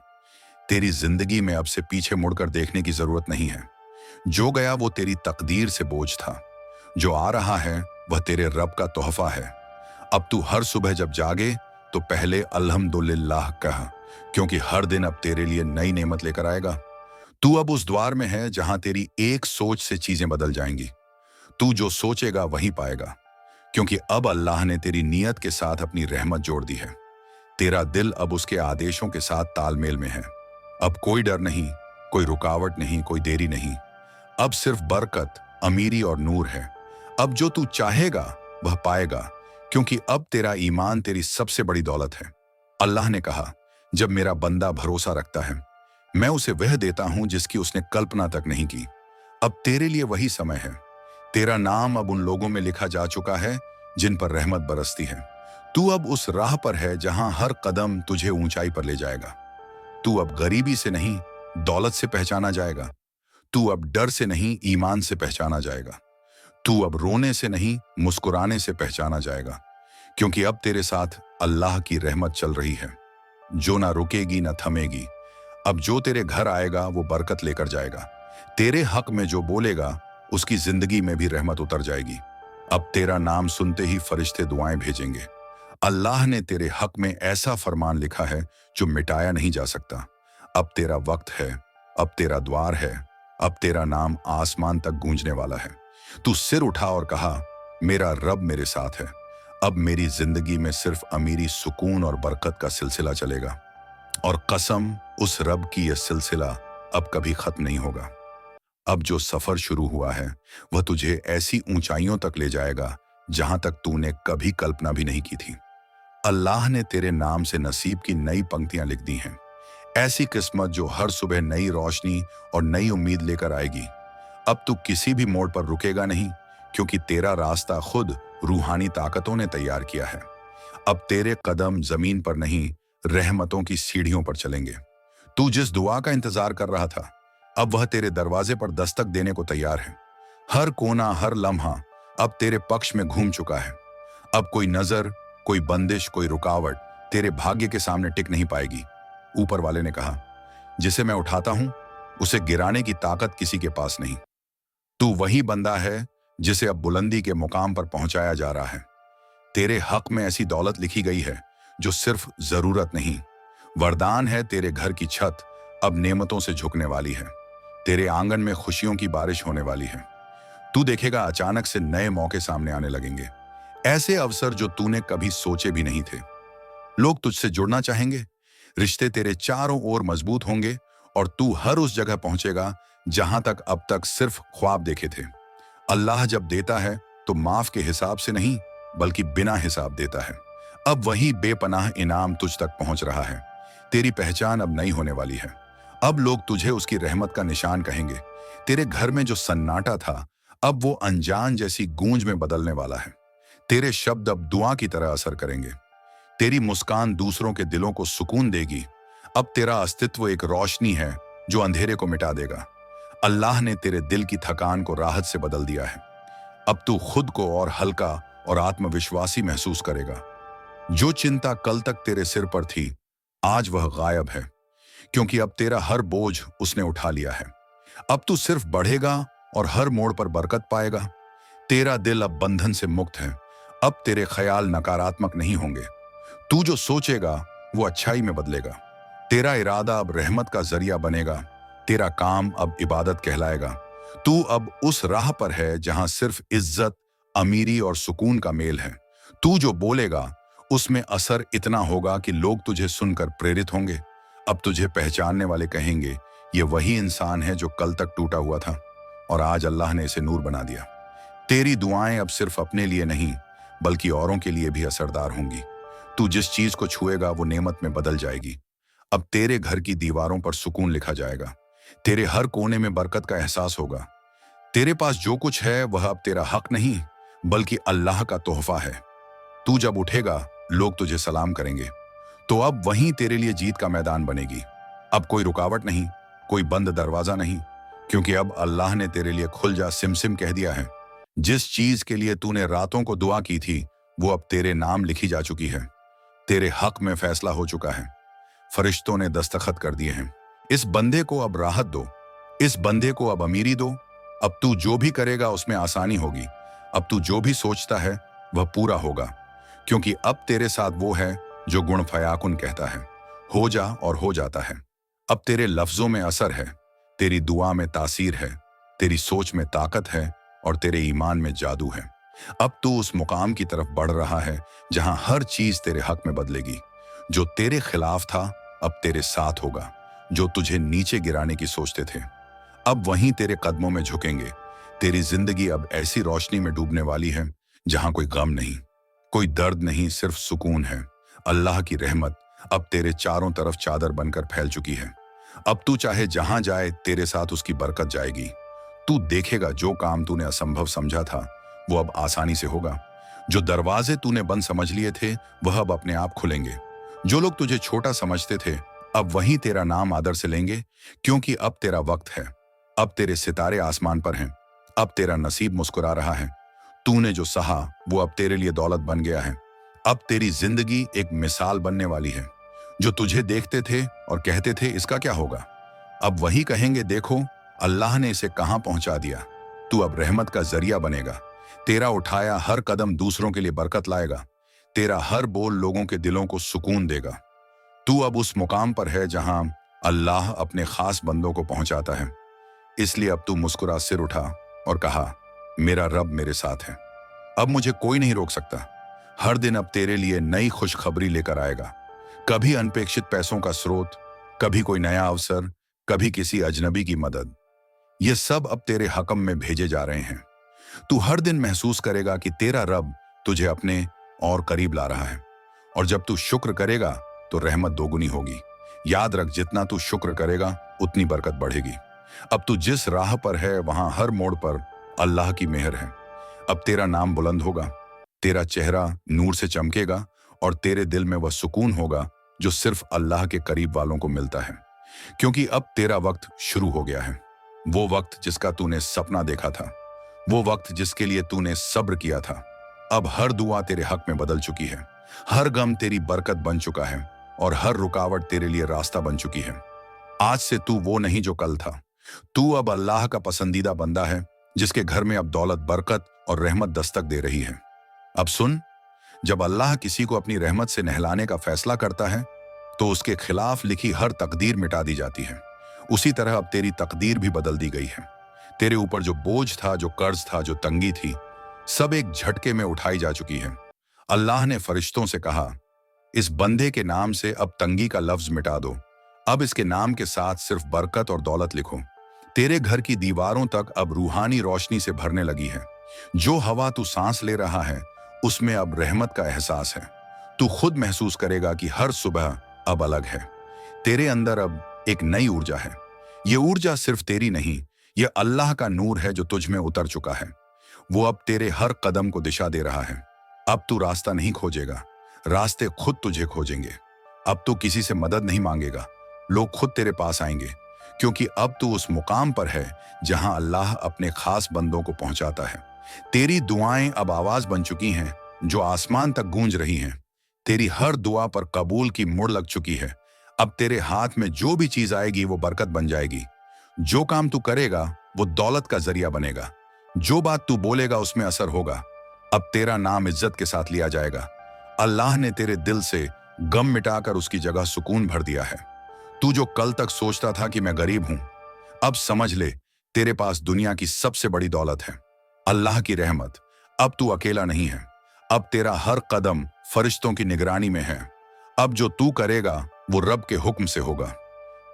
[SPEAKER 1] तेरी जिंदगी में अब से पीछे मुड़कर देखने की जरूरत नहीं है। जो गया वो तेरी तकदीर से बोझ था, जो आ रहा है वह तेरे रब का तोहफा है। अब तू हर सुबह जब जागे तो पहले अल्हम्दुलिल्लाह कह, क्योंकि हर दिन अब तेरे लिए नई नेमत लेकर आएगा। तू अब उस द्वार में है जहां तेरी एक सोच से चीजें बदल जाएंगी। तू जो सोचेगा वही पाएगा, क्योंकि अब अल्लाह ने तेरी नीयत के साथ अपनी रहमत जोड़ दी है। तेरा दिल अब उसके आदेशों के साथ तालमेल में है। अब कोई डर नहीं, कोई रुकावट नहीं, कोई देरी नहीं। अब सिर्फ बरकत, अमीरी और नूर है। अब जो तू चाहेगा वह पाएगा, क्योंकि अब तेरा ईमान तेरी सबसे बड़ी दौलत है। अल्लाह ने कहा, जब मेरा बंदा भरोसा रखता है मैं उसे वह देता हूं जिसकी उसने कल्पना तक नहीं की। अब तेरे लिए वही समय है। तेरा नाम अब उन लोगों में लिखा जा चुका है जिन पर रहमत बरसती है। तू अब उस राह पर है जहां हर कदम तुझे ऊंचाई पर ले जाएगा। तू अब गरीबी से नहीं, दौलत से पहचाना जाएगा। तू अब डर से नहीं, ईमान से पहचाना जाएगा। तू अब रोने से नहीं, मुस्कुराने से पहचाना जाएगा, क्योंकि अब तेरे साथ अल्लाह की रहमत चल रही है, जो ना रुकेगी ना थमेगी। अब जो तेरे घर आएगा वो बरकत लेकर जाएगा। तेरे हक में जो बोलेगा उसकी जिंदगी में भी रहमत उतर जाएगी। अब तेरा नाम सुनते ही फरिश्ते दुआएं भेजेंगे। अल्लाह ने तेरे हक में ऐसा फरमान लिखा है जो मिटाया नहीं जा सकता। अब तेरा वक्त है, अब तेरा द्वार है, अब तेरा नाम आसमान तक गूंजने वाला है। तू सिर उठा और कहा, मेरा रब मेरे साथ है। अब मेरी जिंदगी में सिर्फ अमीरी, सुकून और बरकत का सिलसिला चलेगा, और कसम उस रब की यह सिलसिला अब कभी खत्म नहीं होगा। अब जो सफर शुरू हुआ है वह तुझे ऐसी ऊंचाइयों तक ले जाएगा जहां तक तूने कभी कल्पना भी नहीं की थी। अल्लाह ने तेरे नाम से नसीब की नई पंक्तियां लिख दी हैं, ऐसी किस्मत जो हर सुबह नई रोशनी और नई उम्मीद लेकर आएगी। अब तू किसी भी मोड़ पर रुकेगा नहीं, क्योंकि तेरा रास्ता खुद रूहानी ताकतों ने तैयार किया है। अब तेरे कदम जमीन पर नहीं, रहमतों की सीढ़ियों पर चलेंगे। तू जिस दुआ का इंतजार कर रहा था अब वह तेरे दरवाजे पर दस्तक देने को तैयार है। हर कोना, हर लम्हा अब तेरे पक्ष में घूम चुका है। अब कोई नजर, कोई बंदिश, कोई रुकावट तेरे भाग्य के सामने टिक नहीं पाएगी। ऊपर वाले ने कहा, जिसे मैं उठाता हूं उसे गिराने की ताकत किसी के पास नहीं। तू वही बंदा है जिसे अब बुलंदी के मुकाम पर पहुंचाया जा रहा है। तेरे हक में ऐसी दौलत लिखी गई है जो सिर्फ जरूरत नहीं, वरदान है। तेरे घर की छत अब नेमतों से झुकने वाली है। तेरे आंगन में खुशियों की बारिश होने वाली है। तू देखेगा अचानक से नए मौके सामने आने लगेंगे, ऐसे अवसर जो तूने कभी सोचे भी नहीं थे। लोग तुझसे जुड़ना चाहेंगे, रिश्ते तेरे चारों ओर मजबूत होंगे, और तू हर उस जगह पहुंचेगा जहां तक अब तक सिर्फ ख्वाब देखे थे। अल्लाह जब देता है तो माफ के हिसाब से नहीं, बल्कि बिना हिसाब देता है। अब वही बेपनाह इनाम तुझ तक पहुंच रहा है। तेरी पहचान अब नई होने वाली है। अब लोग तुझे उसकी रहमत का निशान कहेंगे। तेरे घर में जो सन्नाटा था अब वो अनजान जैसी गूंज में बदलने वाला है। तेरे शब्द अब दुआ की तरह असर करेंगे। तेरी मुस्कान दूसरों के दिलों को सुकून देगी। अब तेरा अस्तित्व एक रोशनी है जो अंधेरे को मिटा देगा। अल्लाह ने तेरे दिल की थकान को राहत से बदल दिया है। अब तू खुद को और हल्का और आत्मविश्वासी महसूस करेगा। जो चिंता कल तक तेरे सिर पर थी आज वह गायब है, क्योंकि अब तेरा हर बोझ उसने उठा लिया है। अब तू सिर्फ बढ़ेगा और हर मोड़ पर बरकत पाएगा। तेरा दिल अब बंधन से मुक्त है। अब तेरे ख्याल नकारात्मक नहीं होंगे। तू जो सोचेगा वो अच्छाई में बदलेगा। तेरा इरादा अब रहमत का जरिया बनेगा। तेरा काम अब इबादत कहलाएगा। तू अब उस राह पर है जहां सिर्फ इज्जत, अमीरी और सुकून का मेल है। तू जो बोलेगा उसमें असर इतना होगा कि लोग तुझे सुनकर प्रेरित होंगे। अब तुझे पहचानने वाले कहेंगे, ये वही इंसान है जो कल तक टूटा हुआ था और आज अल्लाह ने इसे नूर बना दिया। तेरी दुआएं अब सिर्फ अपने लिए नहीं, बल्कि औरों के लिए भी असरदार होंगी। तू जिस चीज को छुएगा वो नेमत में बदल जाएगी। अब तेरे घर की दीवारों पर सुकून लिखा जाएगा। तेरे हर कोने में बरकत का एहसास होगा। तेरे पास जो कुछ है वह अब तेरा हक नहीं, बल्कि अल्लाह का तोहफा है। तू जब उठेगा लोग तुझे सलाम करेंगे, तो अब वहीं तेरे लिए जीत का मैदान बनेगी। अब कोई रुकावट नहीं, कोई बंद दरवाजा नहीं, क्योंकि अब अल्लाह ने तेरे लिए खुल जा सिम कह दिया है। जिस चीज के लिए तूने रातों को दुआ की थी वो अब तेरे नाम लिखी जा चुकी है। तेरे हक में फैसला हो चुका है। फरिश्तों ने दस्तखत कर दिए हैं। इस बंदे को अब राहत दो, इस बंदे को अब अमीरी दो। अब तू जो भी करेगा उसमें आसानी होगी। अब तू जो भी सोचता है वह पूरा होगा, क्योंकि अब तेरे साथ वो है जो गुण फयाकुन कहता है, हो जा और हो जाता है। अब तेरे लफ्जों में असर है, तेरी दुआ में तासीर है, तेरी सोच में ताकत है और तेरे ईमान में जादू है। अब तू उस मुकाम की तरफ बढ़ रहा है जहां हर चीज तेरे हक में बदलेगी। जो तेरे खिलाफ था अब तेरे साथ होगा। जो तुझे नीचे गिराने की सोचते थे अब वहीं तेरे कदमों में झुकेंगे। तेरी जिंदगी अब ऐसी रोशनी में डूबने वाली है जहां कोई गम नहीं, कोई दर्द नहीं, सिर्फ सुकून है। अल्लाह की रहमत अब तेरे चारों तरफ चादर बनकर फैल चुकी है। अब तू चाहे जहां जाए तेरे साथ उसकी बरकत जाएगी। तू देखेगा जो काम तूने असंभव समझा था वो अब आसानी से होगा। जो दरवाजे तूने बंद समझ लिए थे वह अब अपने आप खुलेंगे। जो लोग तुझे छोटा समझते थे अब वहीं तेरा नाम आदर से लेंगे, क्योंकि अब तेरा वक्त है। अब तेरे सितारे आसमान पर हैं। अब तेरा नसीब मुस्कुरा रहा है। तूने जो सहा वो अब तेरे लिए दौलत बन गया है। अब तेरी जिंदगी एक मिसाल बनने वाली है। जो तुझे देखते थे और कहते थे इसका क्या होगा, अब वही कहेंगे देखो अल्लाह ने इसे कहां पहुंचा दिया। तू अब रहमत का जरिया बनेगा। तेरा उठाया हर कदम दूसरों के लिए बरकत लाएगा। तेरा हर बोल लोगों के दिलों को सुकून देगा। तू अब उस मुकाम पर है जहां अल्लाह अपने खास बंदों को पहुंचाता है। इसलिए अब तू मुस्कुरा सिर उठा और कहा, मेरा रब मेरे साथ है, अब मुझे कोई नहीं रोक सकता। हर दिन अब तेरे लिए नई खुशखबरी लेकर आएगा। कभी अनपेक्षित पैसों का स्रोत, कभी कोई नया अवसर, कभी किसी अजनबी की मदद। ये सब अब तेरे हकम में भेजे जा रहे हैं। तू हर दिन महसूस करेगा कि तेरा रब तुझे अपने और करीब ला रहा है। और जब तू शुक्र करेगा तो रहमत दोगुनी होगी। याद रख, जितना तू शुक्र करेगा उतनी बरकत बढ़ेगी। अब तू जिस राह पर है वहां हर मोड़ पर अल्लाह की मेहर है। अब तेरा नाम बुलंद होगा, तेरा चेहरा नूर से चमकेगा और तेरे दिल में वह सुकून होगा जो सिर्फ अल्लाह के करीब वालों को मिलता है। क्योंकि अब तेरा वक्त शुरू हो गया है। वो वक्त जिसका तूने सपना देखा था, वो वक्त जिसके लिए तूने सब्र किया था। अब हर दुआ तेरे हक में बदल चुकी है। हर गम तेरी बरकत बन चुका है और हर रुकावट तेरे लिए रास्ता बन चुकी है। आज से तू वो नहीं जो कल था। तू अब अल्लाह का पसंदीदा बंदा है जिसके घर में अब दौलत, बरकत और रहमत दस्तक दे रही है। अब सुन, जब अल्लाह किसी को अपनी रहमत से नहलाने का फैसला करता है तो उसके खिलाफ लिखी हर तकदीर मिटा दी जाती है। उसी तरह अब तेरी तकदीर भी बदल दी गई है। तेरे ऊपर जो बोझ था, जो कर्ज था, जो तंगी थी, सब एक झटके में उठाई जा चुकी है। अल्लाह ने फरिश्तों से कहा, इस बंदे के नाम से अब तंगी का लफ्ज मिटा दो। अब इसके नाम के साथ सिर्फ बरकत और दौलत लिखो। तेरे घर की दीवारों तक अब रूहानी रोशनी से भरने लगी है। जो हवा तू सांस ले रहा है उसमें अब रहमत का एहसास है। तू खुद महसूस करेगा कि हर सुबह अब अलग है। तेरे अंदर अब एक नई ऊर्जा है। ये ऊर्जा सिर्फ तेरी नहीं, ये अल्लाह का नूर है जो तुझ में उतर चुका है। वो अब तेरे हर कदम को दिशा दे रहा है। अब तू रास्ता नहीं खोजेगा, रास्ते खुद तुझे खोजेंगे। अब तू किसी से मदद नहीं मांगेगा, लोग खुद तेरे पास आएंगे। क्योंकि अब तू उस मुकाम पर है जहां अल्लाह अपने खास बंदों को पहुंचाता है। तेरी दुआएं अब आवाज बन चुकी हैं जो आसमान तक गूंज रही हैं। तेरी हर दुआ पर कबूल की मुड़ लग चुकी है। अब तेरे हाथ में जो भी चीज आएगी वो बरकत बन जाएगी। जो काम तू करेगा वो दौलत का जरिया बनेगा। जो बात तू बोलेगा उसमें असर होगा। अब तेरा नाम इज्जत के साथ लिया जाएगा। अल्लाह ने तेरे दिल से गम मिटाकर उसकी जगह सुकून भर दिया है। तू जो कल तक सोचता था कि मैं गरीब हूं, अब समझ ले तेरे पास दुनिया की सबसे बड़ी दौलत है, अल्लाह की रहमत। अब तू अकेला नहीं है। अब तेरा हर कदम फरिश्तों की निगरानी में है। अब जो तू करेगा वो रब के हुक्म से होगा।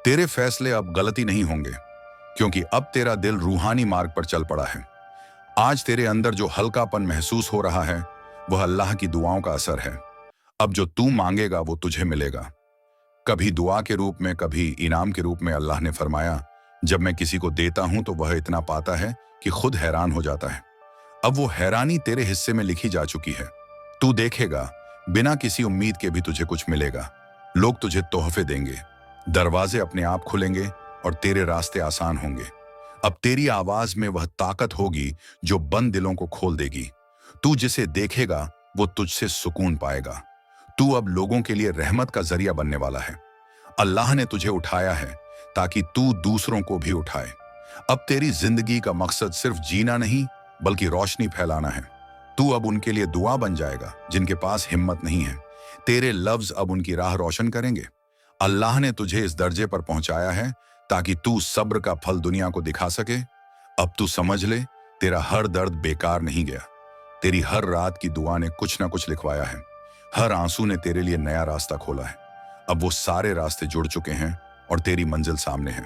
[SPEAKER 1] तेरे फैसले अब गलती नहीं होंगे, क्योंकि अब तेरा दिल रूहानी मार्ग पर चल पड़ा है। आज तेरे अंदर जो हल्कापन महसूस हो रहा है वह अल्लाह की दुआओं का असर है। अब जो तू मांगेगा वो तुझे मिलेगा, कभी दुआ के रूप में, कभी इनाम के रूप में। अल्लाह ने फरमाया, जब मैं किसी को देता हूं तो वह इतना पाता है कि खुद हैरान हो जाता है। अब वो हैरानी तेरे हिस्से में लिखी जा चुकी है। तू देखेगा बिना किसी उम्मीद के भी तुझे कुछ मिलेगा। लोग तुझे तोहफे देंगे, दरवाजे अपने आप खुलेंगे और तेरे रास्ते आसान होंगे। अब तेरी आवाज में वह ताकत होगी जो बंद दिलों को खोल देगी। तू जिसे देखेगा वो तुझसे सुकून पाएगा। तू अब लोगों के लिए रहमत का जरिया बनने वाला है। अल्लाह ने तुझे उठाया है ताकि तू दूसरों को भी उठाए। अब तेरी जिंदगी का मकसद सिर्फ जीना नहीं बल्कि रोशनी फैलाना है। तू अब उनके लिए दुआ बन जाएगा जिनके पास हिम्मत नहीं है। तेरे लफ्ज अब उनकी राह रोशन करेंगे। अल्लाह ने तुझे इस दर्जे पर पहुंचाया है ताकि तू सब्र का फल दुनिया को दिखा सके। अब तू समझ ले, तेरा हर दर्द बेकार नहीं गया। तेरी हर रात की दुआ ने कुछ ना कुछ लिखवाया है। हर आंसू ने तेरे लिए नया रास्ता खोला है। अब वो सारे रास्ते जुड़ चुके हैं और तेरी मंजिल सामने है।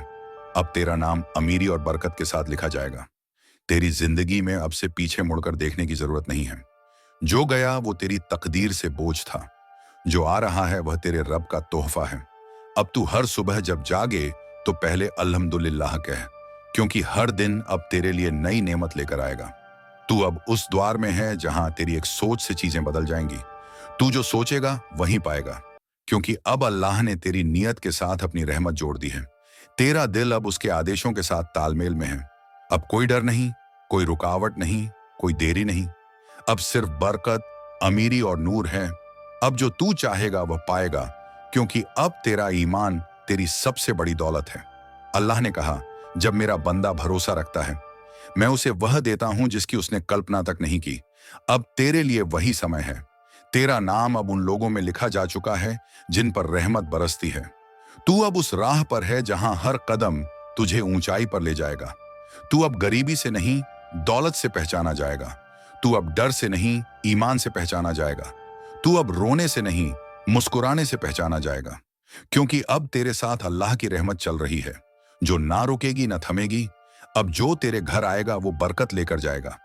[SPEAKER 1] अब तेरा नाम अमीरी और बरकत के साथ लिखा जाएगा। तेरी जिंदगी में अब से पीछे मुड़कर देखने की जरूरत नहीं है। जो गया वो तेरी तकदीर से बोझ था, जो आ रहा है वह तेरे रब का तोहफा है। अब तू हर सुबह जब जागे तो पहले अल्हम्दुलिल्लाह कह, क्योंकि हर दिन अब तेरे लिए नई नेमत लेकर आएगा। तू अब उस द्वार में है जहां तेरी एक सोच से चीजें बदल जाएंगी। तू जो सोचेगा वही पाएगा, क्योंकि अब अल्लाह ने तेरी नीयत के साथ अपनी रहमत जोड़ दी है। तेरा दिल अब उसके आदेशों के साथ तालमेल में है। अब कोई डर नहीं, कोई रुकावट नहीं, कोई देरी नहीं। अब सिर्फ बरकत, अमीरी और नूर है। अब जो तू चाहेगा वह पाएगा, क्योंकि अब तेरा ईमान तेरी सबसे बड़ी दौलत है। अल्लाह ने कहा, जब मेरा बंदा भरोसा रखता है मैं उसे वह देता हूं जिसकी उसने कल्पना तक नहीं की। अब तेरे लिए वही समय है। तेरा नाम अब उन लोगों में लिखा जा चुका है जिन पर रहमत बरसती है। तू अब उस राह पर है जहां हर कदम तुझे ऊंचाई पर ले जाएगा। तू अब गरीबी से नहीं, दौलत से पहचाना जाएगा। तू अब डर से नहीं, ईमान से पहचाना जाएगा। तू अब रोने से नहीं, मुस्कुराने से पहचाना जाएगा, क्योंकि अब तेरे साथ अल्लाह की रहमत चल रही है, जो ना रुकेगी न थमेगी। अब जो तेरे घर आएगा वो बरकत लेकर जाएगा।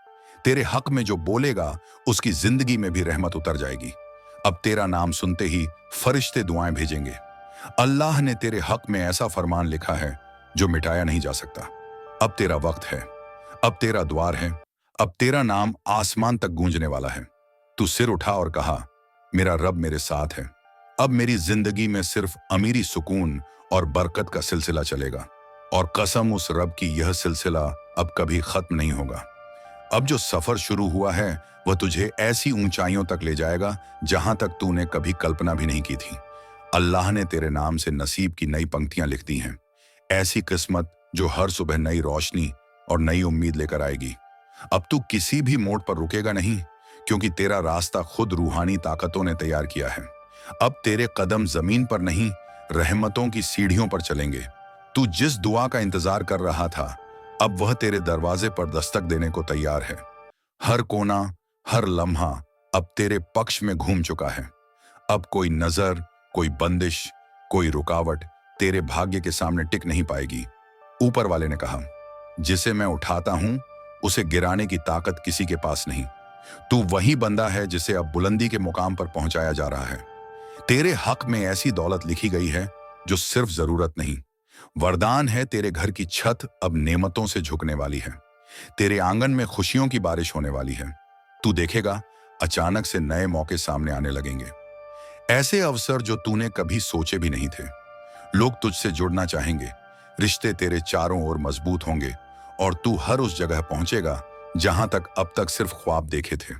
[SPEAKER 1] तेरे हक में जो बोलेगा उसकी जिंदगी में भी रहमत उतर जाएगी। अब तेरा नाम सुनते ही फरिश्ते दुआएं भेजेंगे। अल्लाह ने तेरे हक में ऐसा फरमान लिखा है जो मिटाया नहीं जा सकता। अब तेरा वक्त है, अब तेरा द्वार है, अब तेरा नाम आसमान तक गूंजने वाला है। तू सिर उठा और कहा, मेरा रब मेरे साथ है। अब मेरी जिंदगी में सिर्फ अमीरी, सुकून और बरकत का सिलसिला चलेगा, और कसम उस रब की, यह सिलसिला अब कभी खत्म नहीं होगा। अब जो सफर शुरू हुआ है वह तुझे ऐसी ऊंचाइयों तक ले जाएगा जहां तक तूने कभी कल्पना भी नहीं की थी। अल्लाह ने तेरे नाम से नसीब की नई पंक्तियां लिख दी हैं, ऐसी किस्मत जो हर सुबह नई रोशनी और नई उम्मीद लेकर आएगी। अब तू किसी भी मोड़ पर रुकेगा नहीं, क्योंकि तेरा रास्ता खुद रूहानी ताकतों ने तैयार किया है। अब तेरे कदम जमीन पर नहीं, रहमतों की सीढ़ियों पर चलेंगे। तू जिस दुआ का इंतजार कर रहा था अब वह तेरे दरवाजे पर दस्तक देने को तैयार है। हर कोना, हर लम्हा अब तेरे पक्ष में घूम चुका है। अब कोई नजर, कोई बंदिश, कोई रुकावट तेरे भाग्य के सामने टिक नहीं पाएगी। ऊपर वाले ने कहा, जिसे मैं उठाता हूं उसे गिराने की ताकत किसी के पास नहीं। तू वही बंदा है जिसे अब बुलंदी के मुकाम पर पहुंचाया जा रहा है। तेरे हक में ऐसी दौलत लिखी गई है जो सिर्फ जरूरत नहीं, वरदान है। तेरे घर की छत अब नेमतों से झुकने वाली है। तेरे आंगन में खुशियों की बारिश होने वाली है। तू देखेगा अचानक से नए मौके सामने आने लगेंगे, ऐसे अवसर जो तूने कभी सोचे भी नहीं थे। लोग तुझसे जुड़ना चाहेंगे, रिश्ते तेरे चारों ओर मजबूत होंगे, और तू हर उस जगह पहुंचेगा जहां तक अब तक सिर्फ ख्वाब देखे थे।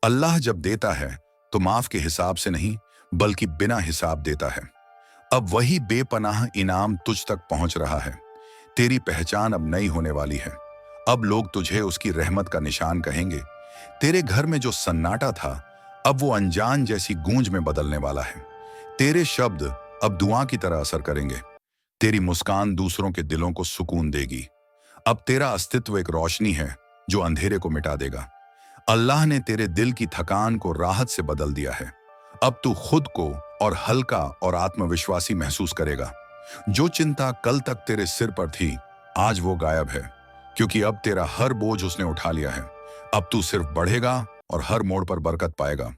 [SPEAKER 1] अल्लाह जब देता है तो माफ के हिसाब से नहीं बल्कि बिना हिसाब देता है। अब वही बेपनाह इनाम तुझ तक पहुंच रहा है। तेरी पहचान अब नई होने वाली है। अब लोग तुझे उसकी रहमत का निशान कहेंगे। तेरे घर में जो सन्नाटा था अब वो अनजान जैसी गूंज में बदलने वाला है। तेरे शब्द अब दुआ की तरह असर करेंगे। तेरी मुस्कान दूसरों के दिलों को सुकून देगी। अब तेरा अस्तित्व एक रोशनी है जो अंधेरे को मिटा देगा। अल्लाह ने तेरे दिल की थकान को राहत से बदल दिया है। अब तू खुद को और हल्का और आत्मविश्वासी महसूस करेगा। जो चिंता कल तक तेरे सिर पर थी आज वो गायब है, क्योंकि अब तेरा हर बोझ उसने उठा लिया है। अब तू सिर्फ बढ़ेगा और हर मोड़ पर बरकत पाएगा।